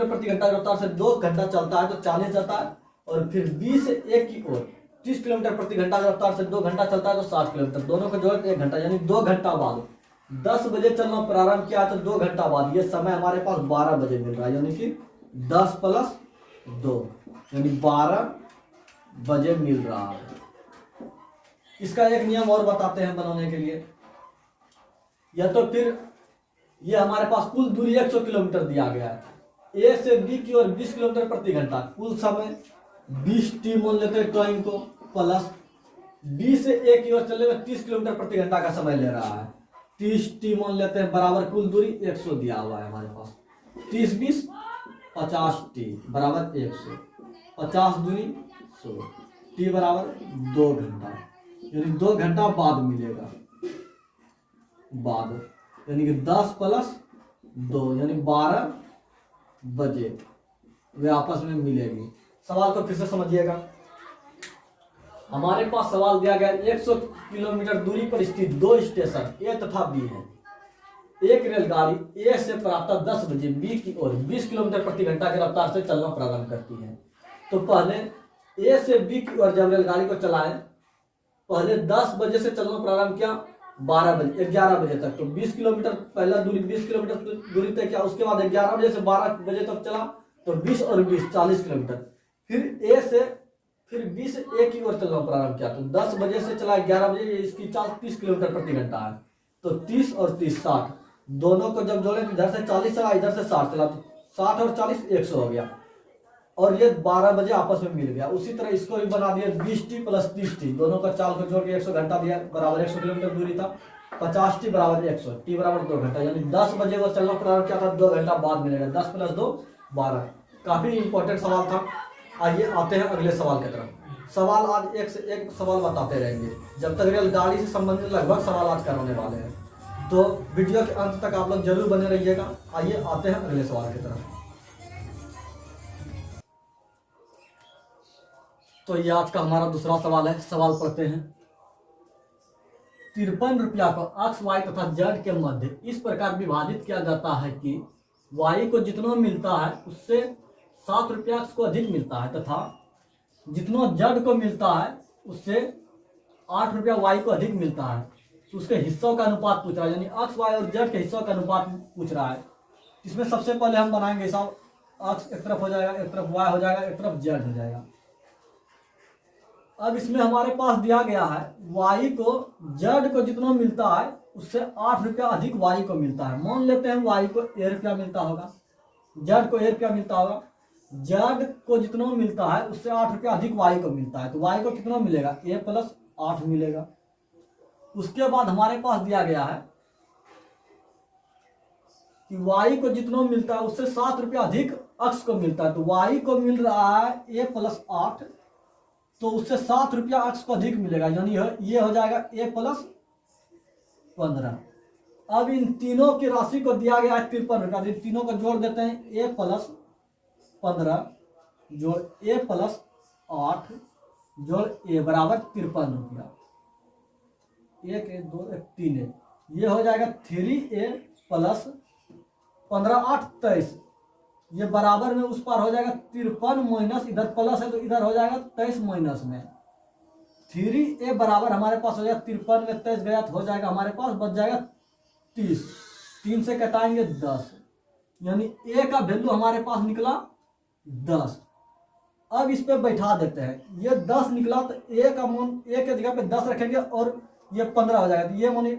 Speaker 1: प्रति घंटा की रफ्तार से 2 घंटा चलता है तो 40 जाता है, और फिर बी से ए की ओर 30 किलोमीटर प्रति घंटा की रफ्तार से 2 घंटा चलता है तो 60 किलोमीटर, दोनों को जोड़ 1 घंटा, यानी 2 घंटा बाद 10 बजे चलना प्रारंभ किया तो 2 घंटा बाद ये समय हमारे पास 12 बजे मिल रहा है, यानी कि 10 प्लस 2 यानी 12 बजे मिल रहा है। इसका एक नियम और बताते हैं बनाने के लिए। या तो फिर ये हमारे पास कुल दूरी 100 किलोमीटर दिया गया है। ए से बी की ओर 20 किलोमीटर प्रति घंटा, कुल समय 20 टी मान लेते हैं टाइम को, प्लस बी से ए की ओर चलने में 30 किलोमीटर प्रति घंटा का समय ले रहा है, 30 टी मान लेते हैं बराबर कुल दूरी 100 दिया हुआ है हमारे पास। 30 20 50 टी बराबर 100, 50 दूरी 100, टी बराबर 2 घंटा। यानी 2 घंटा बाद मिलेगा, बाद, यानी कि 10 + 2 यानी 12 बजे वे आपस में मिलेगी। सवाल को फिर से समझिएगा। हमारे पास सवाल दिया गया 100 किलोमीटर दूरी पर स्थित 2 स्टेशन ए तथा बी है। एक रेलगाड़ी ए से प्रातः 10 बजे बी की ओर 20 किलोमीटर प्रति घंटा की रफ्तार से चलना प्रारंभ करती है। तो पहले ए से बी की ओर जब रेलगाड़ी को चलाएं, पहले 10 बजे से चलना प्रारंभ किया, 12 बजे 11 बजे तक, तो 20 किलोमीटर पहला दूरी 20 किलोमीटर दूरी तय किया। उसके बाद 11 बजे से 12 बजे तक चला, तो 20 और 20 40 किलोमीटर। फिर ए से फिर 20 ए की ओर चलना प्रारंभ किया, तो 10 बजे से चला 11 बजे, इसकी चाल 30 किलोमीटर प्रति घंटा है। तो 30 और 30 60, दोनों को जब जोड़े तो इधर से 40 चला, इधर से 60 चला, तो 60 और 40 100 हो गया, और ये 12 बजे आपस में मिल गया। उसी तरह इसको भी बना दिया 20t + 30t, दोनों का चाल को जोड़ के 100 घंटा दिया, बराबर 100 किलोमीटर दूरी था। 50t = 100, t = 2 घंटा, यानी 10 बजे वो चलना प्रारंभ किया था, 2 घंटा बाद मिलेगा। 10 + 2 12। काफी इंपॉर्टेंट सवाल था। आइए आते हैं अगले सवाल की तरफ। सवाल आज एक से एक सवाल बताते रहेंगे, जब तक रेलगाड़ी से संबंधित लगभग सवाल आज कराने वाले हैं, तो वीडियो के अंत तक आप लोग जरूर बने रहिएगा। आइए आते हैं अगले सवाल की तरफ। तो ये आज का हमारा दूसरा सवाल है। सवाल पढ़ते हैं। 53 रुपया को अक्ष वाई तथा जेड के मध्य इस प्रकार विभाजित किया जाता है कि वाई को जितना मिलता है उससे 7 रुपया अक्ष को अधिक मिलता है, तथा जितना जेड को मिलता है उससे 8 रुपया वाई को अधिक मिलता है। तो उसके हिस्सों का अनुपात पूछ रहा है, यानी अक्ष वाई और जेड के हिस्सों का अनुपात पूछ रहा है। इसमें सबसे पहले हम बनाएंगे हिसाब। अक्ष एक तरफ हो जाएगा, एक तरफ वाई हो जाएगा, एक तरफ जेड हो जाएगा। अब इसमें हमारे पास दिया गया है वाई को जेड को जितना मिलता है उससे 8 रुपया अधिक वाई को मिलता है। मान लेते हैं वाई को ए रुपया मिलता होगा, जेड को ए रुपया मिलता होगा। जेड को जितना मिलता है उससे 8 रुपया अधिक वाई को मिलता है, तो वाई को कितना मिलेगा, ए + 8 मिलेगा। उसके बाद हमारे पास दिया गया है कि वाई को जितना मिलता है उससे 7 रुपया अधिक अक्ष को मिलता है, तो वाई को मिल रहा है ए + 8, तो उससे 7 रुपया अक्ष को अधिक मिलेगा, यानी ये हो जाएगा ए + 15। अब इन तीनों की राशि को दिया गया है 53 रुपया, इन तीनों को जोड़ देते हैं। ए + 15 जोड़ ए + 8 जोड़ ए बराबर 53 रुपया। 1 1 2 1 3 है, ये हो जाएगा 3a + 15 8 23, ये बराबर में उस पार हो जाएगा 53 माइनस, इधर प्लस है तो इधर हो जाएगा 23 माइनस में। 3a बराबर हमारे पास हो जाएगा 53 में 23 गया तो हो जाएगा हमारे पास बच जाएगा 30, 3 से कटाएंगे 10, यानी a का वैल्यू हमारे पास निकला 10। अब इस पे बैठा देते हैं, ये 10 निकला तो a का मान a के जगह पे 10 रखेंगे और ये 15 हो जाएगा, तो ये मानी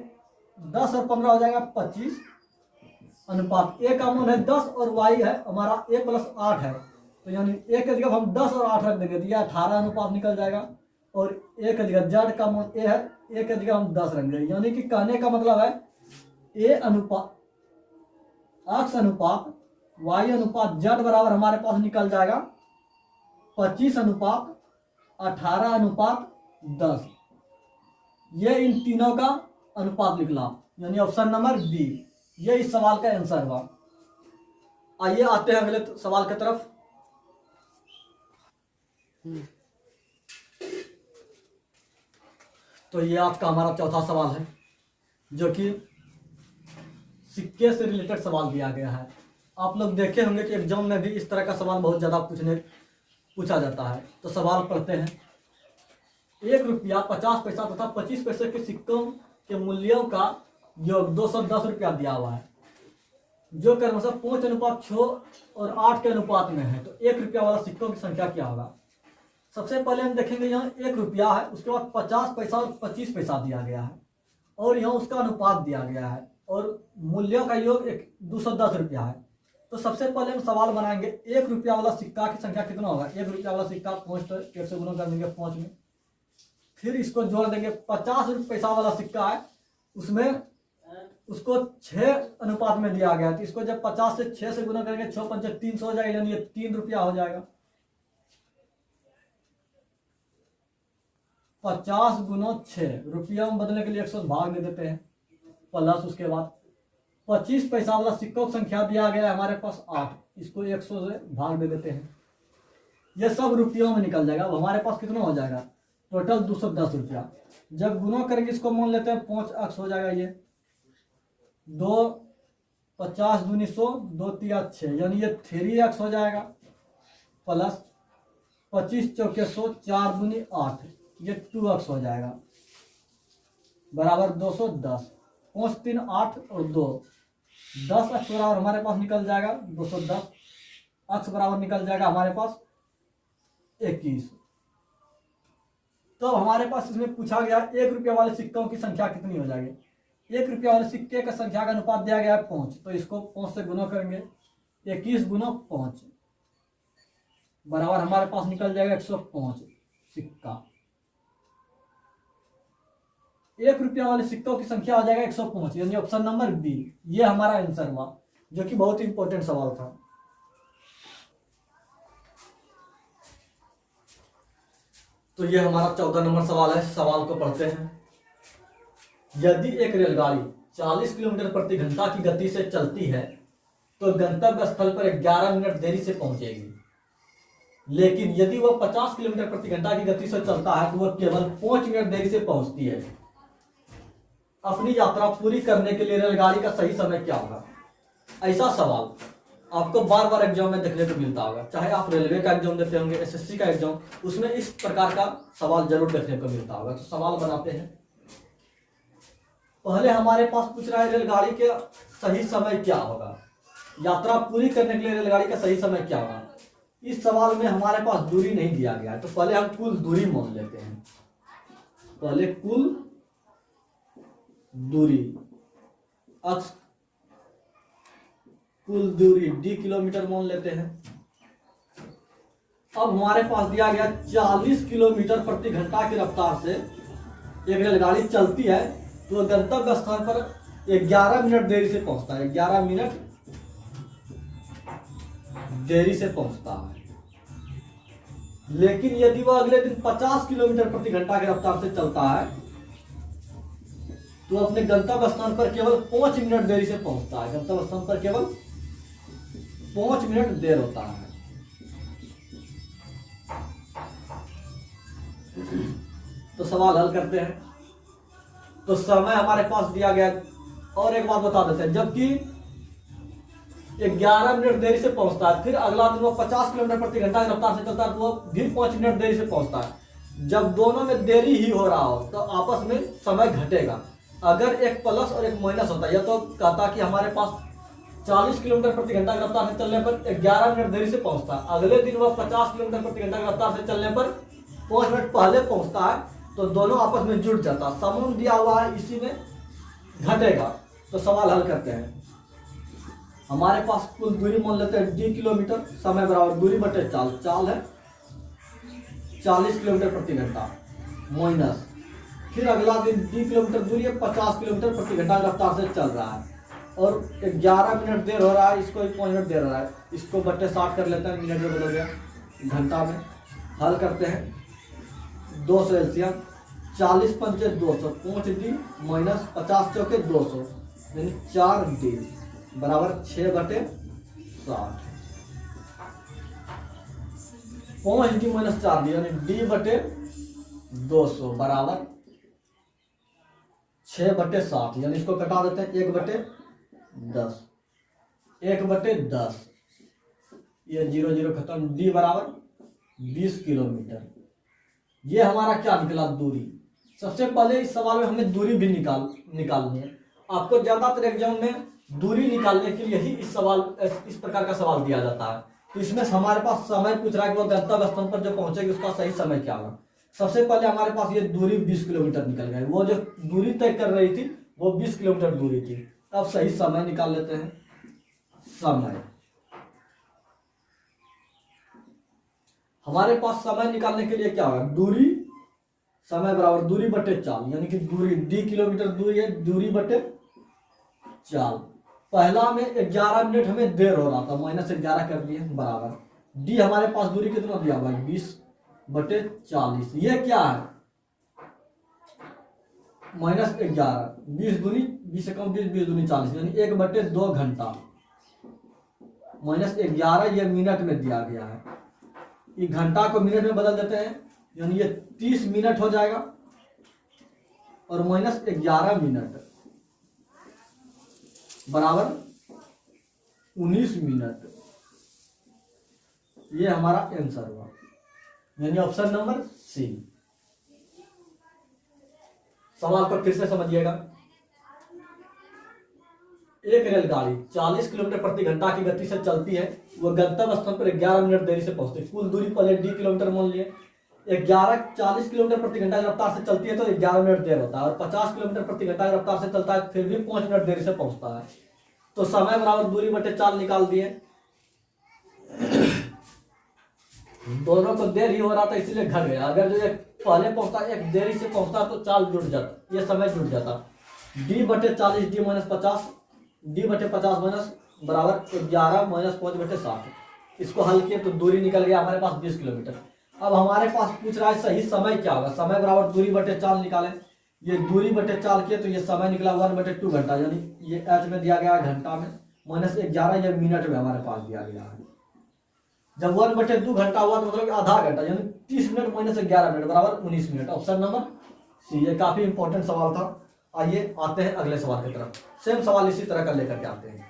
Speaker 1: 10 और 15 हो जाएगा 25 अनुपात। a का मान है 10 और y है हमारा a + 8 है, तो यानी a के जगह हम 10 और 8 रख देंगे तो यह 18 अनुपात निकल जाएगा। और a के जगह जेड का मान a है, a के जगह हम 10 रख देंगे, यानी कि कहने का मतलब है a अनुपात अक्ष अनुपात y अनुपात जेड बराबर हमारे पास निकल जाएगा 25 अनुपात 18 अनुपात 10। ये इन तीनों का अनुपात निकला, यानी ऑप्शन नंबर बी, ये इस सवाल का आंसर हुआ। आइए आते हैं अगले सवाल की तरफ। तो ये आज का हमारा चौथा सवाल है, जो कि सिक्के से रिलेटेड सवाल दिया गया है। आप लोग देखे होंगे कि एग्जाम में भी इस तरह का सवाल बहुत ज़्यादा पूछा जाता है। तो सवाल पढ़ते हैं। 1 रुपया 50 पैसा तथा 25 पैसे के सिक्कों के मूल्यों का योग 210 रुपया दिया हुआ है, जो क्रमशः 5:6 और 8 के अनुपात में है। तो 1 रुपया वाला सिक्कों की संख्या क्या होगा। सबसे पहले हम देखेंगे, यहाँ 1 रुपया है, उसके बाद 50 पैसा और 25 पैसा दिया गया है, और यहाँ उसका अनुपात दिया गया है, और मूल्यों का योग 210 रुपया है। तो सबसे पहले हम सवाल बनाएंगे, 1 रुपया वाला सिक्का की संख्या कितना होगा। 1 रुपया वाला सिक्का 5 तो 1 से गुना कर देंगे 5 में, फिर इसको जोड़ देंगे। 50 पैसा वाला सिक्का है, उसमें उसको 6 अनुपात में दिया गया है, तो इसको जब 50 से 6 से गुना करेंगे 6 पंचे 300 हो जाएगा, यानी ये 3 रुपया हो जाएगा। 50 गुना 6 रुपया में बदलने के लिए 100 भाग दे देते हैं, प्लस उसके बाद 25 पैसा वाला सिक्कों की संख्या दिया गया है हमारे पास 8, इसको 100 से भाग दे देते हैं। ये सब रुपयों में निकल जाएगा। अब हमारे पास कितना हो जाएगा, टोटल 210 रुपया। जब गुना करेंगे इसको मान लेते हैं 5 अक्स हो जाएगा, ये 2 50 दूनी 100 2 तिया 6, यानी ये 3 अक्स हो जाएगा, प्लस 25 चौके 100 4 दूनी 8, ये 2 अक्स हो जाएगा, बराबर 210। 5 3 8 और 2 10 अक्स बराबर हमारे पास निकल जाएगा 210 अक्स बराबर निकल जाएगा हमारे पास 21। तो हमारे पास इसमें पूछा गया 1 रुपया वाले सिक्कों की संख्या कितनी हो जाएगी। 1 रुपया वाले सिक्के का संख्या का अनुपात दिया गया है 5, तो इसको 5 से गुना करेंगे, 21 गुना 5 बराबर हमारे पास निकल जाएगा 105 सिक्का। 1 रुपया वाले सिक्कों की संख्या हो जाएगा 105, यानी ऑप्शन नंबर बी, ये हमारा आंसर हुआ, जो कि बहुत इंपॉर्टेंट सवाल था। तो ये हमारा 14 नंबर सवाल है। सवाल को पढ़ते हैं। यदि एक रेलगाड़ी 40 किलोमीटर प्रति घंटा की गति से चलती है तो गंतव्य स्थल पर 11 मिनट देरी से पहुंचेगी, लेकिन यदि वह 50 किलोमीटर प्रति घंटा की गति से चलता है तो वह केवल 5 मिनट देरी से पहुंचती है। अपनी यात्रा पूरी करने के लिए रेलगाड़ी का सही समय क्या होगा। ऐसा सवाल आपको बार बार एग्जाम में देखने को मिलता होगा, चाहे आप रेलवे का एग्जाम देते होंगे, एसएससी का एग्जाम, उसमें इस प्रकार का सवाल जरूर देखने को मिलता होगा। तो सवाल बनाते हैं। पहले हमारे पास पूछ रहा है रेलगाड़ी के सही समय क्या होगा, यात्रा पूरी करने के लिए रेलगाड़ी का सही समय क्या होगा। इस सवाल में हमारे पास दूरी नहीं दिया गया है, तो पहले हम कुल दूरी मान लेते हैं। पहले कुल दूरी, अक्स कुल दूरी d किलोमीटर मान लेते हैं। अब हमारे पास दिया गया 40 किलोमीटर प्रति घंटा की रफ्तार से एक रेलगाड़ी चलती है तो गंतव्य स्थान पर 11 मिनट देरी से पहुंचता है, 11 मिनट देरी से पहुंचता है। लेकिन यदि वह अगले दिन 50 किलोमीटर प्रति घंटा की रफ्तार से चलता है तो अपने गंतव्य स्थान पर केवल 5 मिनट देरी से पहुंचता है। गंतव्य स्थान पर केवल 5 मिनट देर होता है। तो सवाल हल करते हैं। तो समय हमारे पास दिया गया, और एक बात बता देते हैं, जबकि 11 मिनट देरी से पहुंचता है, फिर अगला दिन वो 50 किलोमीटर प्रति घंटा की रफ्तार से चलता है तो वो भी 5 मिनट देरी से पहुंचता है। जब दोनों में देरी ही हो रहा हो तो आपस में समय घटेगा। अगर एक प्लस और एक माइनस होता है, या तो कहता कि हमारे पास 40 किलोमीटर प्रति घंटा की रफ्तार से चलने पर 11 मिनट देरी से पहुंचता है, अगले दिन वह 50 किलोमीटर प्रति घंटा की रफ्तार से चलने पर 5 मिनट पहले पहुंचता है, तो दोनों आपस में जुड़ जाता है। समान दिया हुआ है, इसी में घटेगा। तो सवाल हल करते हैं। हमारे पास कुल दूरी मान लेते हैं d किलोमीटर, समय बराबर दूरी बटे चाल, चाल है 40 किलोमीटर प्रति घंटा, माइनस फिर अगला दिन d किलोमीटर दूरी है 50 किलोमीटर प्रति घंटा की रफ्तार से चल रहा है और 11 मिनट देर हो रहा है, इसको 5 मिनट देर हो रहा है, इसको बटे 60 कर लेते हैं, मिनट में बदल गया घंटा में। हल करते हैं। 200 एलसीएम, 40 पंचे 200, 5d माइनस 50 चौके 200, यानी 4d बराबर 6 बटे 60। 5d माइनस 4d यानी d बटे 200 बराबर 6 बटे 60, यानी इसको कटा देते हैं 1 बटे 10, 1 बटे 10, ये 0 0 खत्म। d बराबर 20 किलोमीटर। ये हमारा क्या निकला, दूरी। सबसे पहले इस सवाल में हमें दूरी भी निकालनी है। आपको ज्यादातर एग्जाम में दूरी निकालने के लिए ही इस प्रकार का सवाल दिया जाता है। तो इसमें हमारे पास समय पूछ रहा है कि वो गंतव्य स्थान पर जो पहुंचेगी उसका सही समय क्या होगा। सबसे पहले हमारे पास ये दूरी 20 किलोमीटर निकल गई, वो जो दूरी तय कर रही थी वो 20 किलोमीटर दूरी थी। अब सही समय निकाल लेते हैं। समय, हमारे पास समय निकालने के लिए क्या होगा, दूरी समय बराबर दूरी बटे चाल, यानी कि दूरी d किलोमीटर दूरी है, दूरी बटे चाल। पहला में 11 मिनट हमें देर हो रहा था, माइनस 11 कर दिए बराबर d, हमारे पास दूरी कितना दिया हुआ है 20 बटे 40। ये क्या है, -11, 20 से कम 20, 20×2 = 40, यानी 1/2 घंटा। -11 ये मिनट में दिया गया है, ये घंटा को मिनट में बदल देते हैं, यानी ये 30 मिनट हो जाएगा और -11 मिनट बराबर 19 मिनट। ये हमारा आंसर हुआ, यानी ऑप्शन नंबर सी। सवाल को फिर से समझिएगा। एक रेलगाड़ी 40 किलोमीटर प्रति घंटा की गति से चलती है, वह गंतव्य स्थान पर 11 मिनट देरी से पहुंचती है। कुल दूरी पहले d किलोमीटर मान लिए, 40 किलोमीटर प्रति घंटा की रफ्तार से चलती है तो 11 मिनट देर होता है, और 50 किलोमीटर प्रति घंटा की रफ्तार से चलता है फिर भी 5 मिनट देरी से पहुंचता है। तो समय बराबर दूरी बटे 4 निकाल दिए। दोनों को देर ही हो रहा था इसलिए घट गया। अगर जो एक पहले पहुंचता एक देरी से पहुंचता तो 4 जुड़ जाता, ये समय जुड़ जाता। d/40 d - 50, d/50 माइनस बराबर 11 - 5/60। इसको हल किए तो दूरी निकल गया हमारे पास 20 किलोमीटर। अब हमारे पास पूछ रहा है सही समय क्या होगा। समय बराबर दूरी बटे 4 निकालें। ये दूरी बटे 4 किए तो ये समय निकला 1/2 घंटा, यानी ये h में दिया गया है घंटा में, -11 ये मिनट में हमारे पास दिया गया है। जब 1/2 घंटा हुआ तो मतलब आधा घंटा, यानी 30 मिनट -11 मिनट बराबर 19 मिनट। Option number C. ये काफी इंपॉर्टेंट सवाल था। आइए आते हैं अगले सवाल की तरफ। सेम सवाल इसी तरह का लेकर के आते हैं।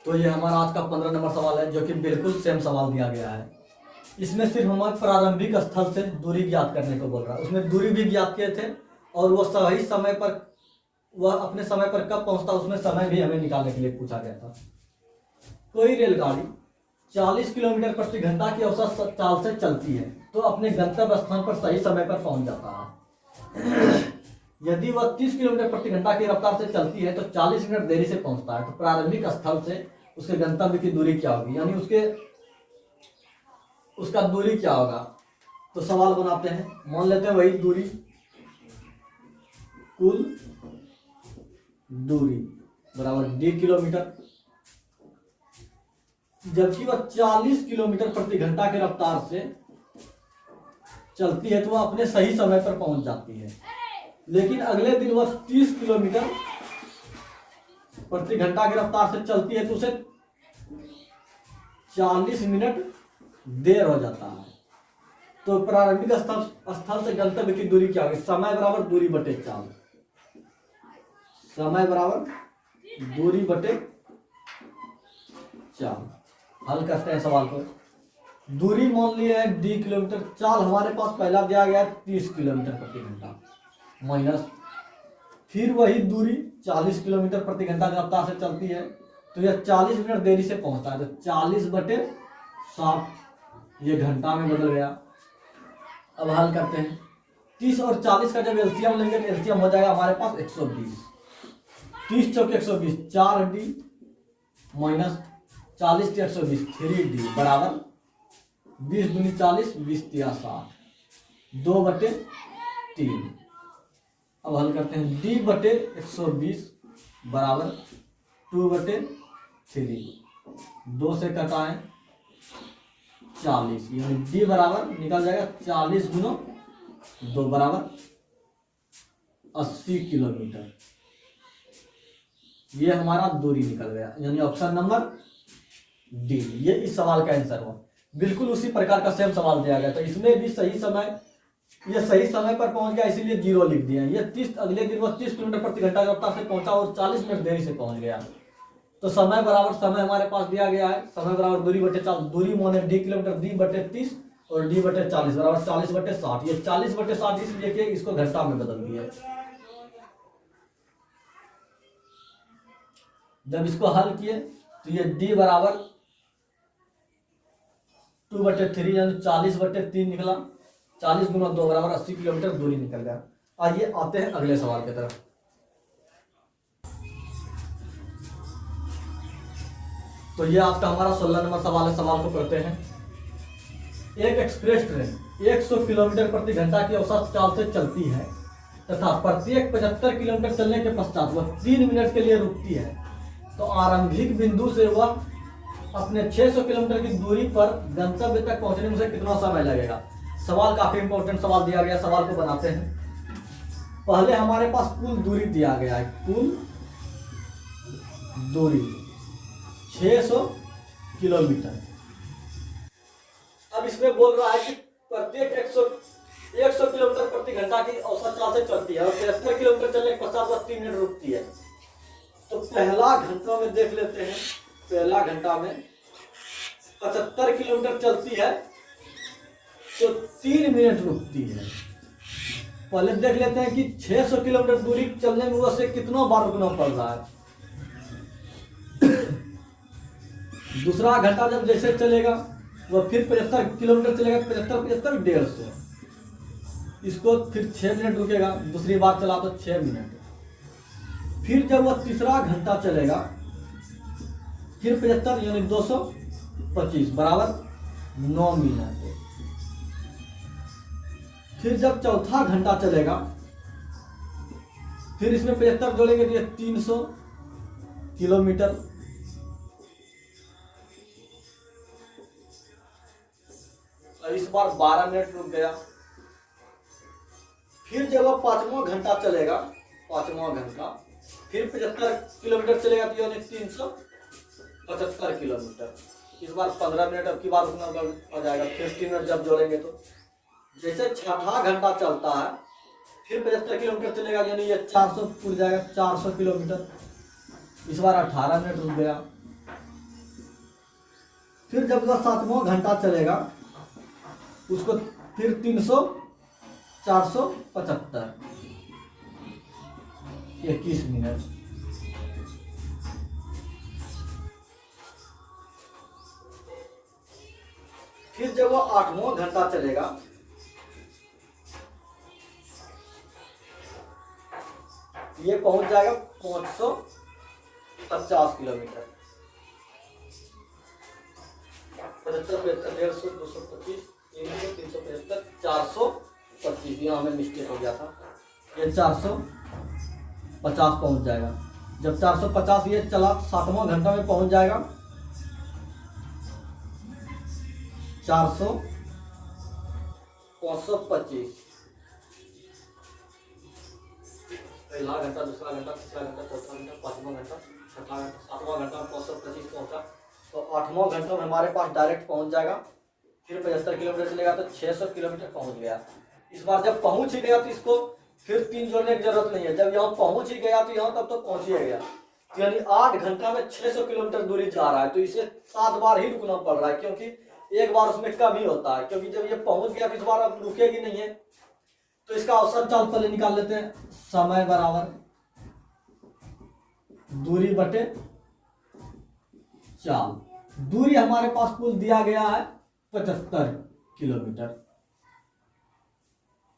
Speaker 1: तो ये हमारा आज का 15 नंबर सवाल है, जो कि बिल्कुल सेम सवाल दिया गया है। इसमें सिर्फ हमारे प्रारंभिक स्थल से दूरी ज्ञात करने को बोल रहा है। उसमें दूरी भी ज्ञात किए थे और वो सही समय पर, वह अपने समय पर कब पहुंचता उसमें समय भी हमें निकालने के लिए पूछा गया था। कोई रेलगाड़ी 40 किलोमीटर प्रति घंटा की औसत चाल से चलती है तो अपने गंतव्य स्थान पर सही समय पर पहुंच जाता है। यदि वह 30 किलोमीटर प्रति घंटा की रफ्तार से चलती है तो 40 मिनट देरी से पहुंचता है। तो प्रारंभिक स्थल से उसके गंतव्य की दूरी क्या होगी, यानी उसका दूरी क्या होगा। तो सवाल बनाते हैं, मान लेते हैं वही दूरी, कुल दूरी बराबर d किलोमीटर। जबकि वह 40 किलोमीटर प्रति घंटा की रफ्तार से चलती है तो वह अपने सही समय पर पहुंच जाती है। लेकिन अगले दिन वह 30 किलोमीटर प्रति घंटा की रफ्तार से चलती है तो उसे 40 मिनट देर हो जाता है। तो प्रारंभिक स्थल से गंतव्य की दूरी क्या होगी। समय बराबर दूरी बटे 4, समय बराबर दूरी बटे 4। हल करते हैं सवाल को। दूरी मान ली है d किलोमीटर, चाल हमारे पास पहला दिया गया है 30 किलोमीटर प्रति घंटा, माइनस फिर वही दूरी 40 किलोमीटर प्रति घंटा की रफ्तार से चलती है तो यह 40 मिनट देरी से पहुंचता है। तो 40/60 ये घंटा में बदल गया। अब हल करते हैं। 30 और 40 का जब एलसीएम लेंगे तो एलसीएम हो जाएगा हमारे पास 120। 30 चौक 120, 4d माइनस 40 से 120, 3d बराबर 20 दूनी 40, 20 तिया 60, 2/3। अब हल करते हैं। d/120 बराबर 2/3, 2 से कटाएं 40, यानी d बराबर निकल जाएगा 40 × 2 बराबर 80 किलोमीटर। ये हमारा दूरी निकल गया, यानी ऑप्शन नंबर डी ये इस सवाल का आंसर हुआ। बिल्कुल उसी प्रकार का सेम सवाल दिया गया था। इसमें भी सही समय, ये सही समय पर पहुंच गया इसलिए 0 लिख दिया। ये 30 अगले दिन वो 30 किलोमीटर प्रति घंटा की रफ्तार से पहुंचा और 40 मिनट देरी से पहुंच गया। तो समय बराबर समय हमारे पास दिया गया है, समय बराबर दूरी बटे 4, दूरी माने d किलोमीटर, d/30 और d/40 बराबर 40/60। ये 40/60 इसलिए कि इसको घंटा में बदल दिया। जब इसको हल किए तो ये d बराबर 2/3 यानी 40/3 निकला। 40 × 2 बराबर 80 किलोमीटर दूरी निकल गया। आइए आते हैं अगले सवाल की तरफ। तो ये आपका हमारा 16 नंबर सवाल है। सवाल को करते हैं। एक एक्सप्रेस ट्रेन 100 किलोमीटर प्रति घंटा की औसत चाल से चलती है तथा प्रत्येक 75 किलोमीटर चलने के पश्चात वह 3 मिनट के लिए रुकती है। तो आरंभिक बिंदु से वह अपने 600 किलोमीटर की दूरी पर गंतव्य तक पहुंचने में उसे कितना समय लगेगा। सवाल काफी इंपॉर्टेंट सवाल दिया गया, सवाल को बनाते हैं। पहले हमारे पास कुल दूरी दिया गया है, कुल दूरी 600 किलोमीटर। अब इसमें बोल रहा है कि प्रत्येक 100 किलोमीटर प्रति घंटा की औसत चाल से चलती है और 73 किलोमीटर चलने के पश्चात वह 3 मिनट रुकती है। तो पहला घंटा में देख लेते हैं, पहला घंटा में 75 किलोमीटर चलती है तो 3 मिनट रुकती है। पहले देख लेते हैं कि 600 किलोमीटर दूरी चलने में उसे कितना बार रुकना पड़ रहा है। दूसरा घंटा जब जैसे चलेगा वह फिर 75 किलोमीटर चलेगा, 75 150, इसको फिर 6 मिनट रुकेगा। दूसरी बार चला तो 6 मिनट। फिर जब वह तीसरा घंटा चलेगा फिर 75 यानी 225 बराबर 9 मिनट। फिर जब चौथा घंटा चलेगा फिर इसमें 75 जोड़ेंगे तो ये 300 किलोमीटर। इस बार 12 मिनट रुक गया। फिर जब वह पांचवा घंटा चलेगा, पांचवा घंटा फिर 75 किलोमीटर चलेगा तो यानी 375 किलोमीटर। इस बार 15 मिनट अब की बार रुकना पड़ जाएगा। फिर 3 मिनट जब जोड़ेंगे तो जैसे छठा घंटा चलता है फिर 75 किलोमीटर चलेगा यानी ये 400 पूर जाएगा, 400 किलोमीटर। इस बार 18 मिनट रुक गया। फिर जब वह सातवां घंटा चलेगा उसको फिर 300 475 21 मिनट। फिर जब वो 8वां घंटा चलेगा ये पहुंच जाएगा 550 किलोमीटर। 75 75 150 225 300 375 425, यहाँ हमें मिस्टेक हो गया था। ये 450 पहुंच जाएगा। जब 450 ये चला 7वां घंटा में पहुंच जाएगा 400 525। पहला घंटा, दूसरा घंटा, तीसरा घंटा, चौथा घंटा, पांचवा घंटा, छठा घंटा, सातवां घंटा 525 पहुंचा तो 8वां घंटा में हमारे पास डायरेक्ट पहुंच जाएगा। फिर 75 किलोमीटर चलेगा तो 600 किलोमीटर पहुंच गया। इस बार जब पहुंच ही गया तो इसको फिर 3 जोड़ने की जरूरत नहीं है। जब यहाँ पहुंच ही गया तो यहाँ तब तो पहुंच ही गया, यानी 8 घंटा में 600 किलोमीटर दूरी जा रहा है। तो इसे 7 बार ही रुकना पड़ रहा है क्योंकि एक बार उसमें कम ही होता है। क्योंकि जब ये पहुंच गया तो इस बार अब रुकेगी नहीं है। तो इसका औसत चाल पहले निकाल लेते हैं। समय बराबर दूरी बटे चाल। दूरी हमारे पास कुल दिया गया है 75 किलोमीटर।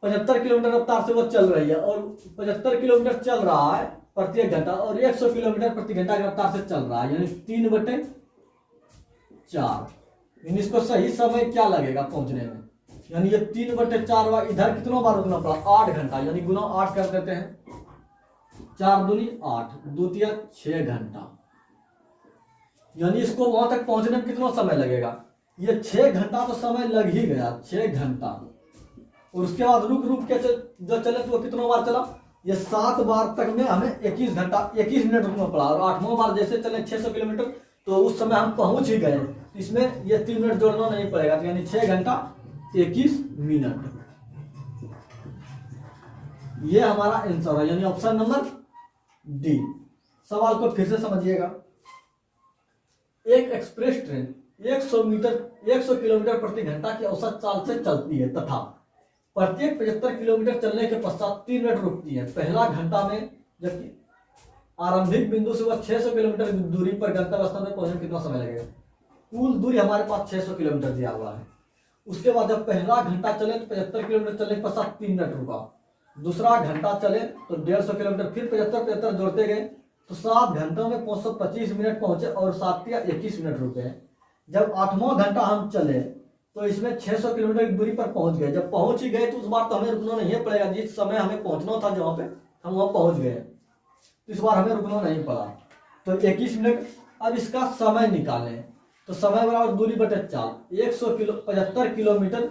Speaker 1: 75 किलोमीटर रफ्तार से वो चल रही है और 75 किलोमीटर चल रहा है प्रत्येक घंटा और 100 किलोमीटर प्रति घंटा की रफ्तार से चल रहा है यानी 3/4। इसको सही समय क्या लगेगा पहुंचने में, यानी ये 3/4 बार इधर कितना बार रुकना पड़ा 8 घंटा, यानी गुना 8 कर देते हैं। 4 दूनी 8, द्वितीय 6 घंटा, यानी इसको वहां तक पहुंचने में कितना समय लगेगा। ये 6 घंटा तो समय लग ही गया, 6 घंटा। और उसके बाद रुक रुक के जो चले तो वो कितना बार चला, ये 7 बार तक में हमें 21 घंटा 21 मिनट रुकना पड़ा। और 8वां बार जैसे चले 600 किलोमीटर तो उस समय हम पहुंच ही गए। इसमें ये 3 मिनट जोड़ना नहीं पड़ेगा, तो यानी 6 घंटा 21 मिनट। ये हमारा आंसर है, यानी ऑप्शन नंबर डी। सवाल को फिर से समझिएगा। एक एक्सप्रेस ट्रेन 100 किलोमीटर प्रति घंटा की औसत चाल से चलती है तथा प्रत्येक 75 किलोमीटर चलने के पश्चात 3 मिनट रुकती है। पहला घंटा में जबकि आरंभिक बिंदु से वह 600 किलोमीटर दूरी पर गंतव्य स्थान पर पहुंचने में कितना समय लगेगा। कुल दूरी हमारे पास 600 किलोमीटर दिया हुआ है। उसके बाद जब पहला घंटा चले तो 75 किलोमीटर चलने के पश्चात 3 मिनट रुका। दूसरा घंटा चले तो 150 किलोमीटर, फिर 75 जोड़ते गए तो 7 घंटों में 525 मिनट पहुंचे और 7 या 21 मिनट रुके। जब 8वां घंटा हम चले तो इसमें 600 किलोमीटर की दूरी पर पहुंच गए। जब पहुंच ही गए तो उस बार तो हमें रुकना नहीं पड़ेगा, जिस समय हमें पहुंचना था जहाँ पे हम वहां पहुंच गए, तो इस बार हमें रुकना नहीं पड़ा। तो 21 मिनट। अब इसका समय निकालें तो समय बराबर दूरी बटे चाल। 175 किलोमीटर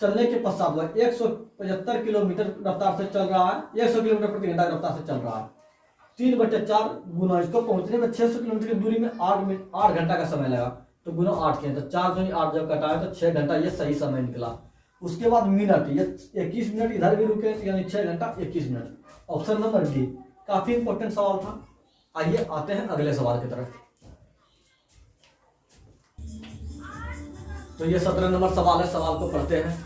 Speaker 1: चलने के पश्चात वह 175 किलोमीटर रफ्तार से चल रहा है, 100 किलोमीटर प्रति घंटा की रफ्तार से चल रहा है। 3/4 गुना इसको पहुंचने में 600 किलोमीटर की दूरी में 8 घंटा का समय लगा, तो गुना 8 किया तो 4 दूनी 8 जब कटाए तो 6 घंटा, ये सही समय निकला। उसके बाद मिनट, ये 21 मिनट इधर भी रुके, यानी 6 घंटा 21 मिनट। ऑप्शन नंबर डी काफी इंपॉर्टेंट सवाल था। आइए आते हैं अगले सवाल की तरफ। तो ये 17 नंबर सवाल है, सवाल को पढ़ते हैं।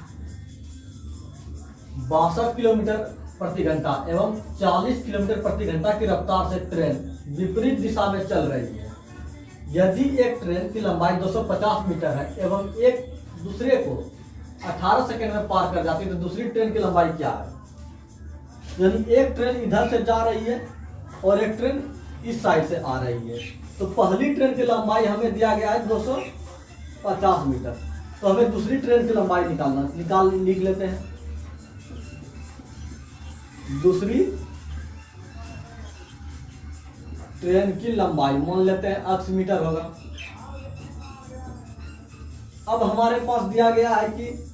Speaker 1: 62 किलोमीटर प्रति घंटा एवं 40 किलोमीटर प्रति घंटा की रफ्तार से ट्रेन विपरीत दिशा में चल रही है। यदि एक ट्रेन की लंबाई 250 मीटर है एवं एक दूसरे को 18 सेकंड में पार कर जाती है, तो दूसरी ट्रेन की लंबाई क्या है? यानी एक ट्रेन इधर से जा रही है और एक ट्रेन इस साइड से आ रही है। तो पहली ट्रेन की लंबाई हमें दिया गया है 250 मीटर, तो हमें दूसरी ट्रेन की लंबाई लिख लेते हैं। दूसरी ट्रेन की लंबाई मान लेते हैं 80 मीटर होगा। अब हमारे पास दिया गया है कि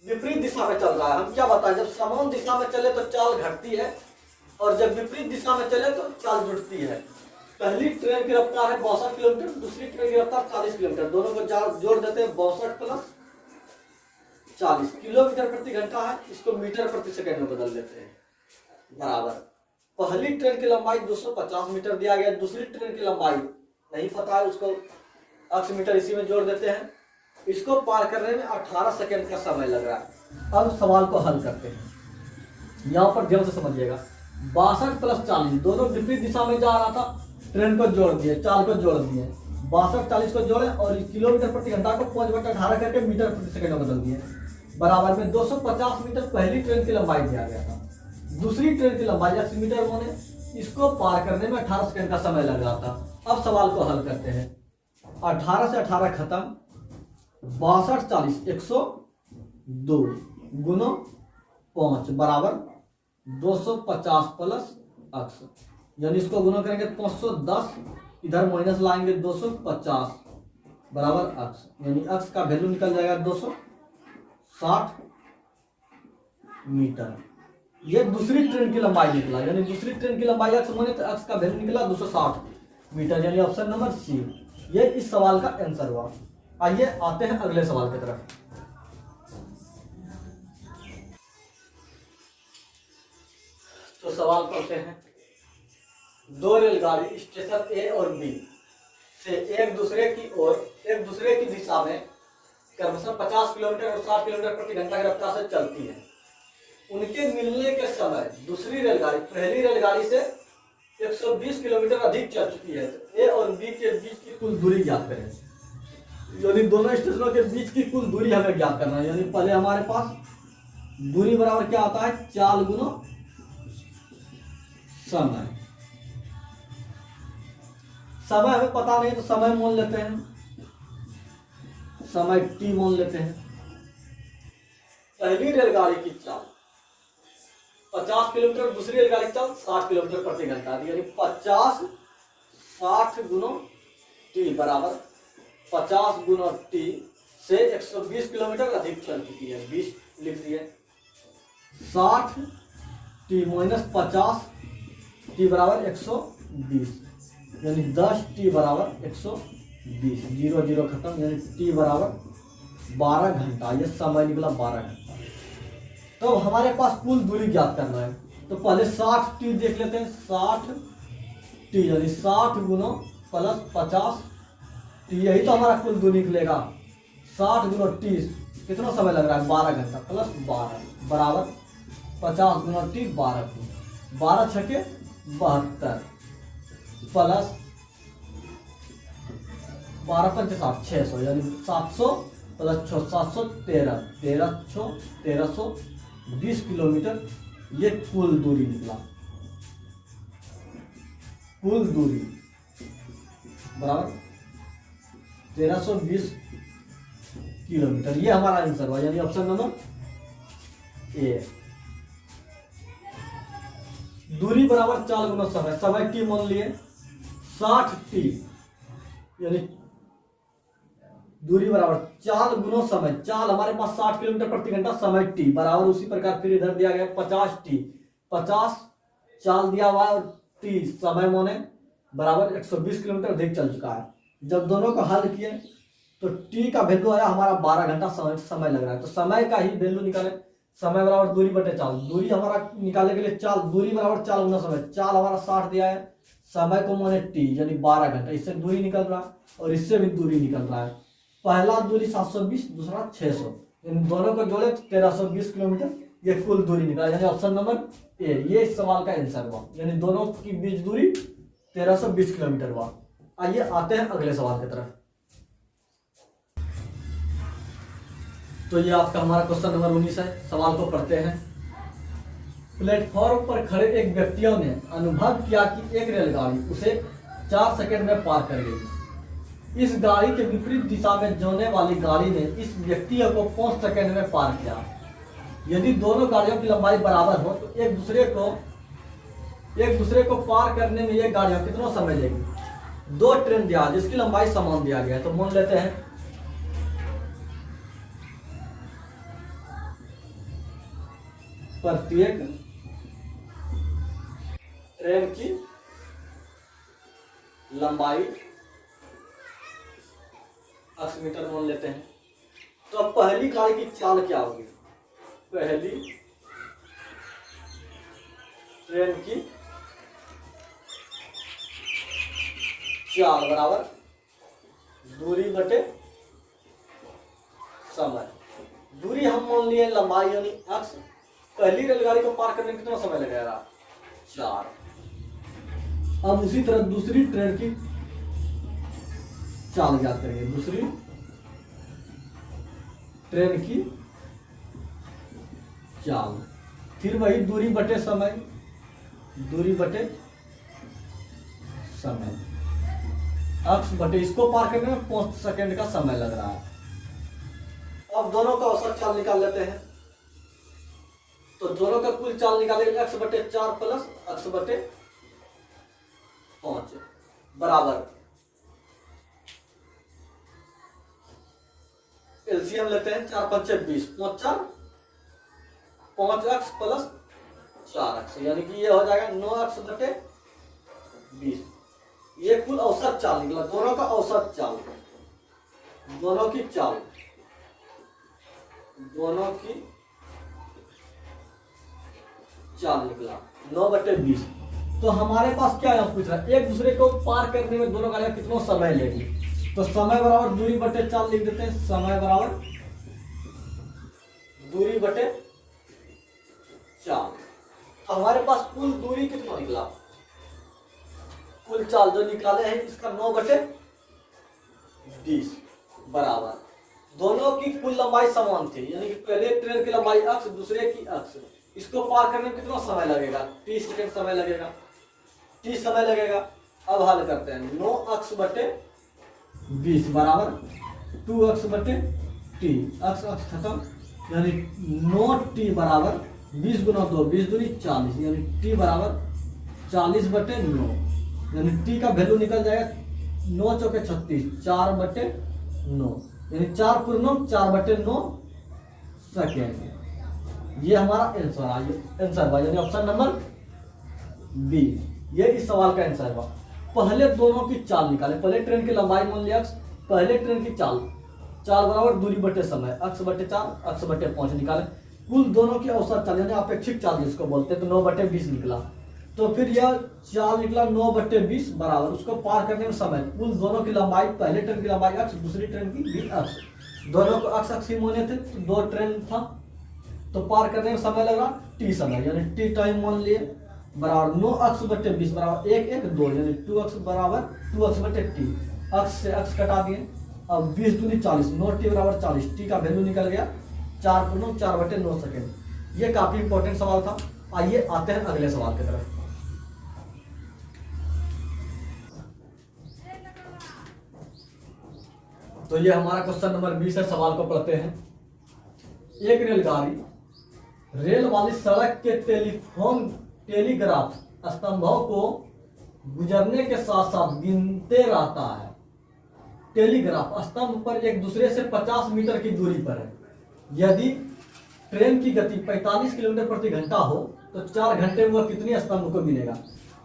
Speaker 1: विपरीत दिशा में चल रहा है। हम क्या बताएं, जब समान दिशा में चले तो चाल घटती है और जब विपरीत दिशा में चले तो चाल जुड़ती है। पहली ट्रेन की रफ्तार है 62 किलोमीटर, दूसरी ट्रेन की रफ्तार 40 किलोमीटर, दोनों को जोड़ देते हैं। 62 प्लस 40 किलोमीटर प्रति घंटा है, इसको मीटर प्रति सेकंड में बदल देते हैं, बराबर। पहली ट्रेन की लंबाई 250 मीटर दिया गया, दूसरी ट्रेन की लंबाई नहीं पता है, उसको 80 मीटर इसी में जोड़ देते हैं। इसको पार करने में 18 सेकंड का समय लग रहा है। अब सवाल को हल करते हैं, यहाँ पर ध्यान से समझिएगा। 62 प्लस 40 दोनों विपरीत दिशा में जा रहा था, ट्रेन को जोड़ दिए, चाल को जोड़ दिए, 62 40 को जोड़े और किलोमीटर प्रति घंटा को 5/18 करके मीटर प्रति सेकंड में बदल दिए। बराबर में 250 मीटर पहली ट्रेन की लंबाई दिया गया था, दूसरी ट्रेन की लंबाई 80 मीटर होने, इसको पार करने में 18 सेकंड का समय लग रहा था। अब सवाल को हल करते हैं। 18 से 18 खत्म, 62 40 102 गुना 5 बराबर 250 प्लस अक्स, यानी इसको गुना करेंगे 510, इधर माइनस लाएंगे 250 बराबर अक्स, यानी अक्स का वैल्यू निकल जाएगा 260 मीटर। ये दूसरी ट्रेन की लंबाई निकला, यानी दूसरी ट्रेन की लंबाई अक्स माने तो अक्स का वैल्यू निकला 260 मीटर, यानी ऑप्शन नंबर सी ये इस सवाल का आंसर हुआ। आइए आते हैं अगले सवाल की तरफ। तो सवाल पढ़ते हैं। दो रेलगाड़ी स्टेशन ए और बी से एक दूसरे की दिशा में क्रमशः 50 किलोमीटर और 60 किलोमीटर प्रति घंटा की रफ्तार से चलती है। उनके मिलने के समय दूसरी रेलगाड़ी पहली रेलगाड़ी से 120 किलोमीटर अधिक चल चुकी है। ए और बी के बीच की कुल दूरी ज्ञात करें, यानी दोनों स्टेशनों के बीच की कुल दूरी हमें ज्ञात करना है। यानी पहले हमारे पास दूरी बराबर क्या आता है, चाल गुना समय। समय हमें पता नहीं तो समय मान लेते हैं, समय टी मान लेते हैं। पहली रेलगाड़ी की चाल 50 किलोमीटर, दूसरी रेलगाड़ी की चाल 60 किलोमीटर प्रति घंटा, यानी 50 60 गुना टी बराबर 50 गुना टी से 120 किलोमीटर अधिक चल चुकी है, 20 लिख दिए। 60 टी माइनस 50 टी बराबर 120, यानी 10 टी बराबर 120, 0 0 खत्म, यानी टी बराबर 12 घंटा। ये समय निकला 12 घंटा। तो हमारे पास कुल दूरी ज्ञात करना है, तो पहले 60 टी देख लेते हैं। 60 टी यानी 60 गुना प्लस 50 टी, यही तो हमारा कुल दूरी निकलेगा। 60 गुना टी कितना समय लग रहा है, 12 घंटा प्लस 12 बराबर 50 गुना टी 12 टी, 12 छके 72 प्लस 12 पंच 60 600, यानी 700 प्लस 713 1320 किलोमीटर। ये कुल दूरी निकला। कुल दूरी बराबर 1320 किलोमीटर, ये हमारा आंसर हुआ, यानी ऑप्शन नंबर ए। दूरी बराबर चाल गुना समय, समय टी मान लिए 60 टी, यानी दूरी बराबर चाल गुनो समय, चाल हमारे पास 60 किलोमीटर प्रति घंटा, समय टी बराबर उसी प्रकार फिर इधर दिया गया 50 टी, 50 चाल दिया हुआ है और टी समय मोने बराबर 120 किलोमीटर अधिक चल चुका है। जब दोनों को हल किए तो टी का वैल्यू आया हमारा 12 घंटा समय लग रहा है। तो समय का ही वैल्यू निकाले, समय बराबर दूरी बटे चाल, दूरी हमारा निकालने के लिए चाल, दूरी बराबर चाल गुना समय, चाल हमारा 60 दिया है, समय को माने टी यानी 12 घंटा, इससे दूरी निकल रहा है और इससे भी दूरी निकल रहा है। पहला दूरी 720, दूसरा 600, इन दोनों को जोड़े तो 1320 किलोमीटर ये कुल दूरी निकला, यानी ऑप्शन नंबर ए ये इस सवाल का आंसर हुआ, यानी दोनों की बीच दूरी 1320 किलोमीटर हुआ। आइए आते हैं अगले सवाल की तरफ। तो ये आपका हमारा क्वेश्चन नंबर 19 है। सवाल को पढ़ते हैं। प्लेटफॉर्म पर खड़े एक व्यक्तियों ने अनुभव किया कि एक रेलगाड़ी उसे 4 सेकंड में पार कर गई। इस गाड़ी के विपरीत दिशा में जाने वाली गाड़ी ने इस व्यक्ति को 5 सेकंड में पार किया। यदि दोनों गाड़ियों की लंबाई बराबर हो तो एक दूसरे को पार करने में ये गाड़ियां कितना समय लेगी। दो ट्रेन दिया जिसकी लंबाई समान दिया गया है, तो मान लेते हैं प्रत्येक ट्रेन की लंबाई 80 मीटर मान लेते हैं। तो अब पहली गाड़ी की चाल क्या होगी, पहली ट्रेन की चाल बराबर दूरी बटे समय, दूरी हम मान लिए लंबाई यानी अक्ष, पहली रेलगाड़ी को पार करने में कितना समय लगेगा 4। अब उसी तरह दूसरी ट्रेन की चाल याद करेंगे, दूसरी ट्रेन की चाल, फिर वही दूरी बटे समय, दूरी बटे समय, अक्ष बटे इसको पार करने में 5 सेकंड का समय लग रहा है। अब दोनों का औसत चाल निकाल लेते हैं। तो दोनों का कुल चाल निकालेंगे अक्ष बटे 4 प्लस अक्ष बटे 5 बराबर एलसीएम लेते हैं, 4 5 20, 5 4 5 अक्ष प्लस 4 अक्ष, यानी कि ये हो जाएगा 9 अक्ष बटे 20। ये कुल औसत चाल निकला, दोनों का औसत चाल, दोनों की चाल, दोनों की चाल निकला 9 बटे 20। तो हमारे पास क्या यहाँ पूछ रहा है, एक दूसरे को पार करने में दोनों गाड़ियां कितना समय लेगी। तो समय बराबर दूरी बटे चाल लिख देते हैं, समय बराबर दूरी बटे चाल। हमारे पास कुल दूरी कितना निकला, कुल चाल जो निकाले हैं इसका 9 बटे 20 बराबर, दोनों की कुल लंबाई समान थी, यानी कि पहले ट्रेन की लंबाई अक्ष दूसरे की अक्ष, इसको पार करने में कितना समय लगेगा 30 सेकंड समय लगेगा, 30 समय लगेगा। अब हल करते हैं, 9 अक्ष बटे 20 बराबर 2 अक्ष बटे टी, अक्ष अक्ष खत्म, यानी 9 टी बराबर 20 गुना 2, 20 दूनी 40, यानी टी बराबर 40 बटे 9, यानी टी का वैल्यू निकल जाएगा 9 चौके 36, 4 बटे 9, यानी 4 पूर्णम 4 बटे 9 सेकेंड। ये हमारा आंसर हुआ, यानी ऑप्शन नंबर बी ये इस सवाल का आंसर हुआ। पहले दोनों की चाल निकाले, पहले ट्रेन की लंबाई मान लिया अक्ष, पहले ट्रेन की चाल, चाल बराबर दूरी बटे समय, अक्ष बटे 4 अक्ष बटे 5 निकाले, कुल दोनों की औसत चाल यानी अपेक्षित चाल जिसको बोलते हैं, तो 9 बटे 20 निकला। तो फिर यह चाल निकला 9 बटे 20 बराबर उसको पार करने में समय, कुल दोनों की लंबाई, पहले ट्रेन की लंबाई अक्ष, दूसरी ट्रेन की भी अक्ष, दोनों को अक्ष अक्ष ही माने थे, तो 2 ट्रेन था तो पार करने में समय लगा टी समय, यानी टी टाइम मान लिए बराबर 9 अक्ष बटे 20 बराबर 1 1 2, यानी 2 अक्ष बराबर 2 अक्ष बटे टी, अक्ष से अक्ष कटा दिए। अब 20 दूनी 40, 9 टी बराबर 40, टी का वैल्यू निकल गया 4 पूर्णम 4 बटे 9 सेकेंड। ये काफी इंपॉर्टेंट सवाल था। आइए आते हैं अगले सवाल की तरफ। तो ये हमारा क्वेश्चन नंबर 20 है। सवाल को पढ़ते हैं। एक रेलगाड़ी रेल वाली सड़क के टेलीग्राफ स्तंभों को गुजरने के साथ साथ गिनते रहता है। टेलीग्राफ स्तंभ पर एक दूसरे से 50 मीटर की दूरी पर है। यदि ट्रेन की गति 45 किलोमीटर प्रति घंटा हो तो 4 घंटे में वह कितने स्तंभ को मिलेगा।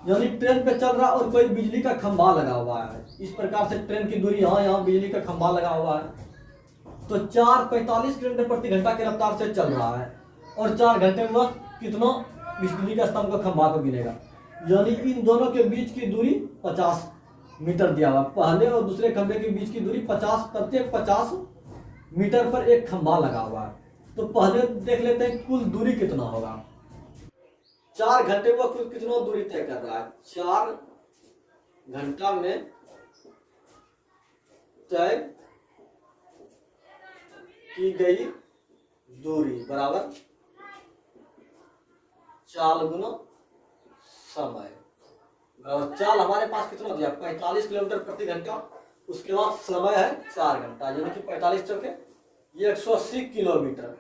Speaker 1: यानी ट्रेन पे चल रहा और कोई बिजली का खंभा लगा हुआ है, इस प्रकार से ट्रेन की दूरी यहाँ बिजली का खंभा लगा हुआ है, तो 45 किलोमीटर प्रति घंटा की रफ्तार से चल रहा है और 4 घंटे में वह कितना बिजली का स्तंभ को खंभा को मिलेगा। यानी इन दोनों के बीच की दूरी 50 मीटर दिया हुआ, पहले और दूसरे खंभे के बीच की दूरी 50, प्रत्येक 50 मीटर पर एक खंभा लगा हुआ है। तो पहले देख लेते हैं कुल दूरी कितना होगा। 4 घंटे में कुल कितना दूरी तय कर रहा है। 4 घंटा में तय की गई दूरी बराबर 4 गुना समय। और चाल हमारे पास कितना दिया 45 किलोमीटर प्रति घंटा, उसके बाद समय है 4 घंटा, यानी कि 45 चौके ये 180 किलोमीटर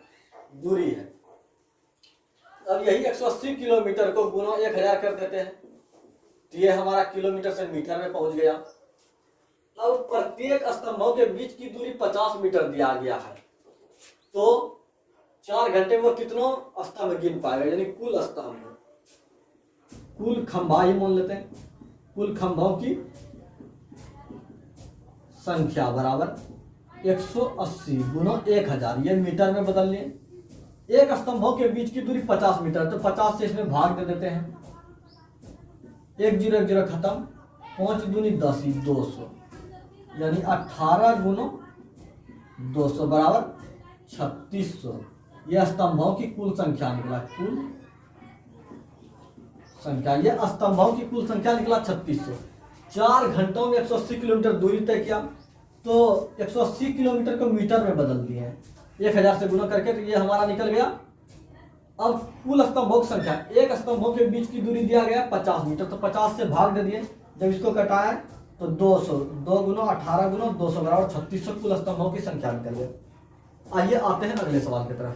Speaker 1: दूरी है। अब यही 180 किलोमीटर को गुना 1000 कर देते हैं तो ये हमारा किलोमीटर से मीटर में पहुंच गया। अब प्रत्येक स्तंभों के बीच की दूरी 50 मीटर दिया गया है, तो 4 घंटे में कितना स्तंभ गिन पाएगा, यानी कुल स्तंभ, कुल खंभा ही मान लेते हैं, कुल खंभों की संख्या बराबर 180 गुना 1000, ये मीटर में बदल लिए। एक स्तंभों के बीच की दूरी 50 मीटर, तो 50 से इसमें भाग दे देते हैं, 1 0 1 0 खत्म, 5 दूनी 10 200, यानी 18 गुना 200 बराबर 3600। यह स्तंभों की कुल संख्या निकला, कुल संख्या, ये स्तंभों की कुल संख्या निकला 3600। 4 घंटों में 180 किलोमीटर दूरी तय किया, तो 180 किलोमीटर को मीटर में बदल दिए हैं 1000 से गुना करके, तो ये हमारा निकल गया। अब कुल स्तंभों की संख्या, एक स्तंभों के बीच की दूरी दिया गया 50 मीटर, तो 50 से भाग दे दिए, जब इसको कटाया तो 200, 2 गुना 18 गुना 200 बराबर 3600 कुल स्तंभों की संख्या निकल गई। आइए आते हैं अगले सवाल की तरफ।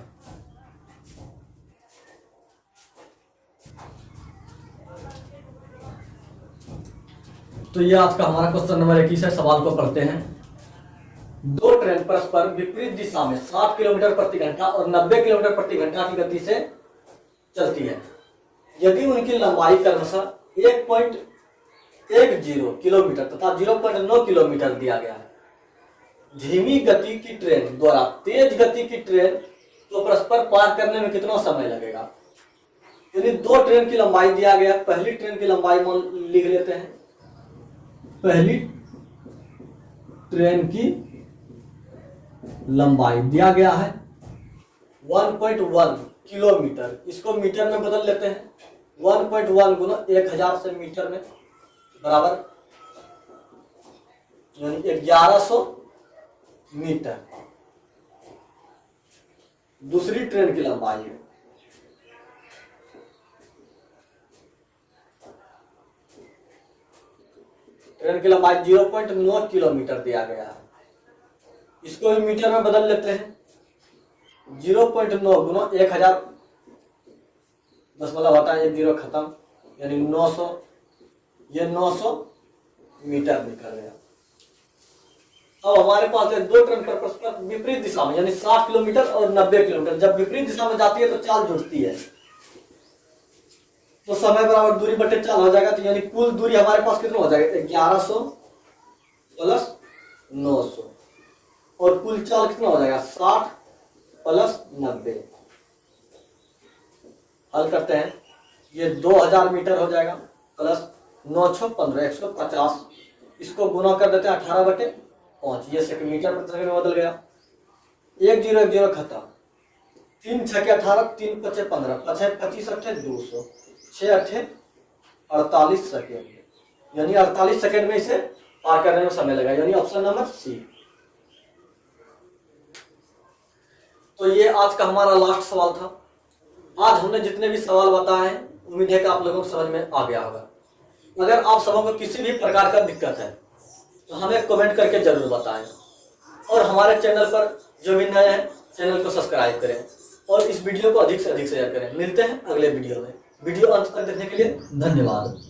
Speaker 1: तो ये आज का हमारा क्वेश्चन नंबर 21 है। सवाल को पढ़ते हैं। 2 ट्रेन परस्पर विपरीत दिशा में 60 किलोमीटर प्रति घंटा और 90 किलोमीटर प्रति घंटा की गति से चलती है। यदि उनकी लंबाई क्रमशः 1.10 किलोमीटर तथा 0.9 किलोमीटर दिया गया है, धीमी गति की ट्रेन द्वारा तेज गति की ट्रेन को परस्पर पार करने में कितना समय लगेगा। यानी 2 ट्रेन की लंबाई दिया गया, पहली ट्रेन की लंबाई लिख लेते हैं। पहली ट्रेन की लंबाई दिया गया है 1.1 किलोमीटर, इसको मीटर में बदल लेते हैं। 1.1 गुना 1000 से मीटर में बराबर यानी 1100 मीटर। दूसरी ट्रेन की लंबाई है ट्रेन की लंबाई 0.9 किलोमीटर दिया गया है, इसको भी मीटर में बदल लेते हैं। 0.9 गुना 1000, दशमलव हटा 1 0 खत्म, यानी 900, ये 900 मीटर निकल गया। अब हमारे पास है 2 ट्रेन परस्पर विपरीत दिशा में, यानी 60 किलोमीटर और 90 किलोमीटर। जब विपरीत दिशा में जाती है तो चाल जुड़ती है, तो समय बराबर दूरी बटे चाल हो जाएगा। तो यानी कुल दूरी हमारे पास कितना हो जाएगा 1100 प्लस 900, और कुल चाल कितना हो जाएगा 60 प्लस 90। हल करते हैं, ये 2000 मीटर हो जाएगा प्लस 9 6 15 150, इसको गुना कर देते हैं 18 बटे 5, ये सेकंड प्रति सेकंड में बदल गया। 1 0 1 0 खत्म, 3 6 18, 3 5 15, 5 25 8 200, 6 8 48 सेकेंड, यानी 48 सेकेंड में इसे पार करने में समय लगा, यानी ऑप्शन नंबर सी। तो ये आज का हमारा लास्ट सवाल था। आज हमने जितने भी सवाल बताए हैं, उम्मीद है कि आप लोगों को समझ में आ गया होगा। अगर आप सबों को किसी भी प्रकार का दिक्कत है तो हमें कमेंट करके जरूर बताएं, और हमारे चैनल पर जो भी नए हैं चैनल को सब्सक्राइब करें और इस वीडियो को अधिक से अधिक शेयर करें। मिलते हैं अगले वीडियो में। वीडियो अंत तक देखने के लिए धन्यवाद।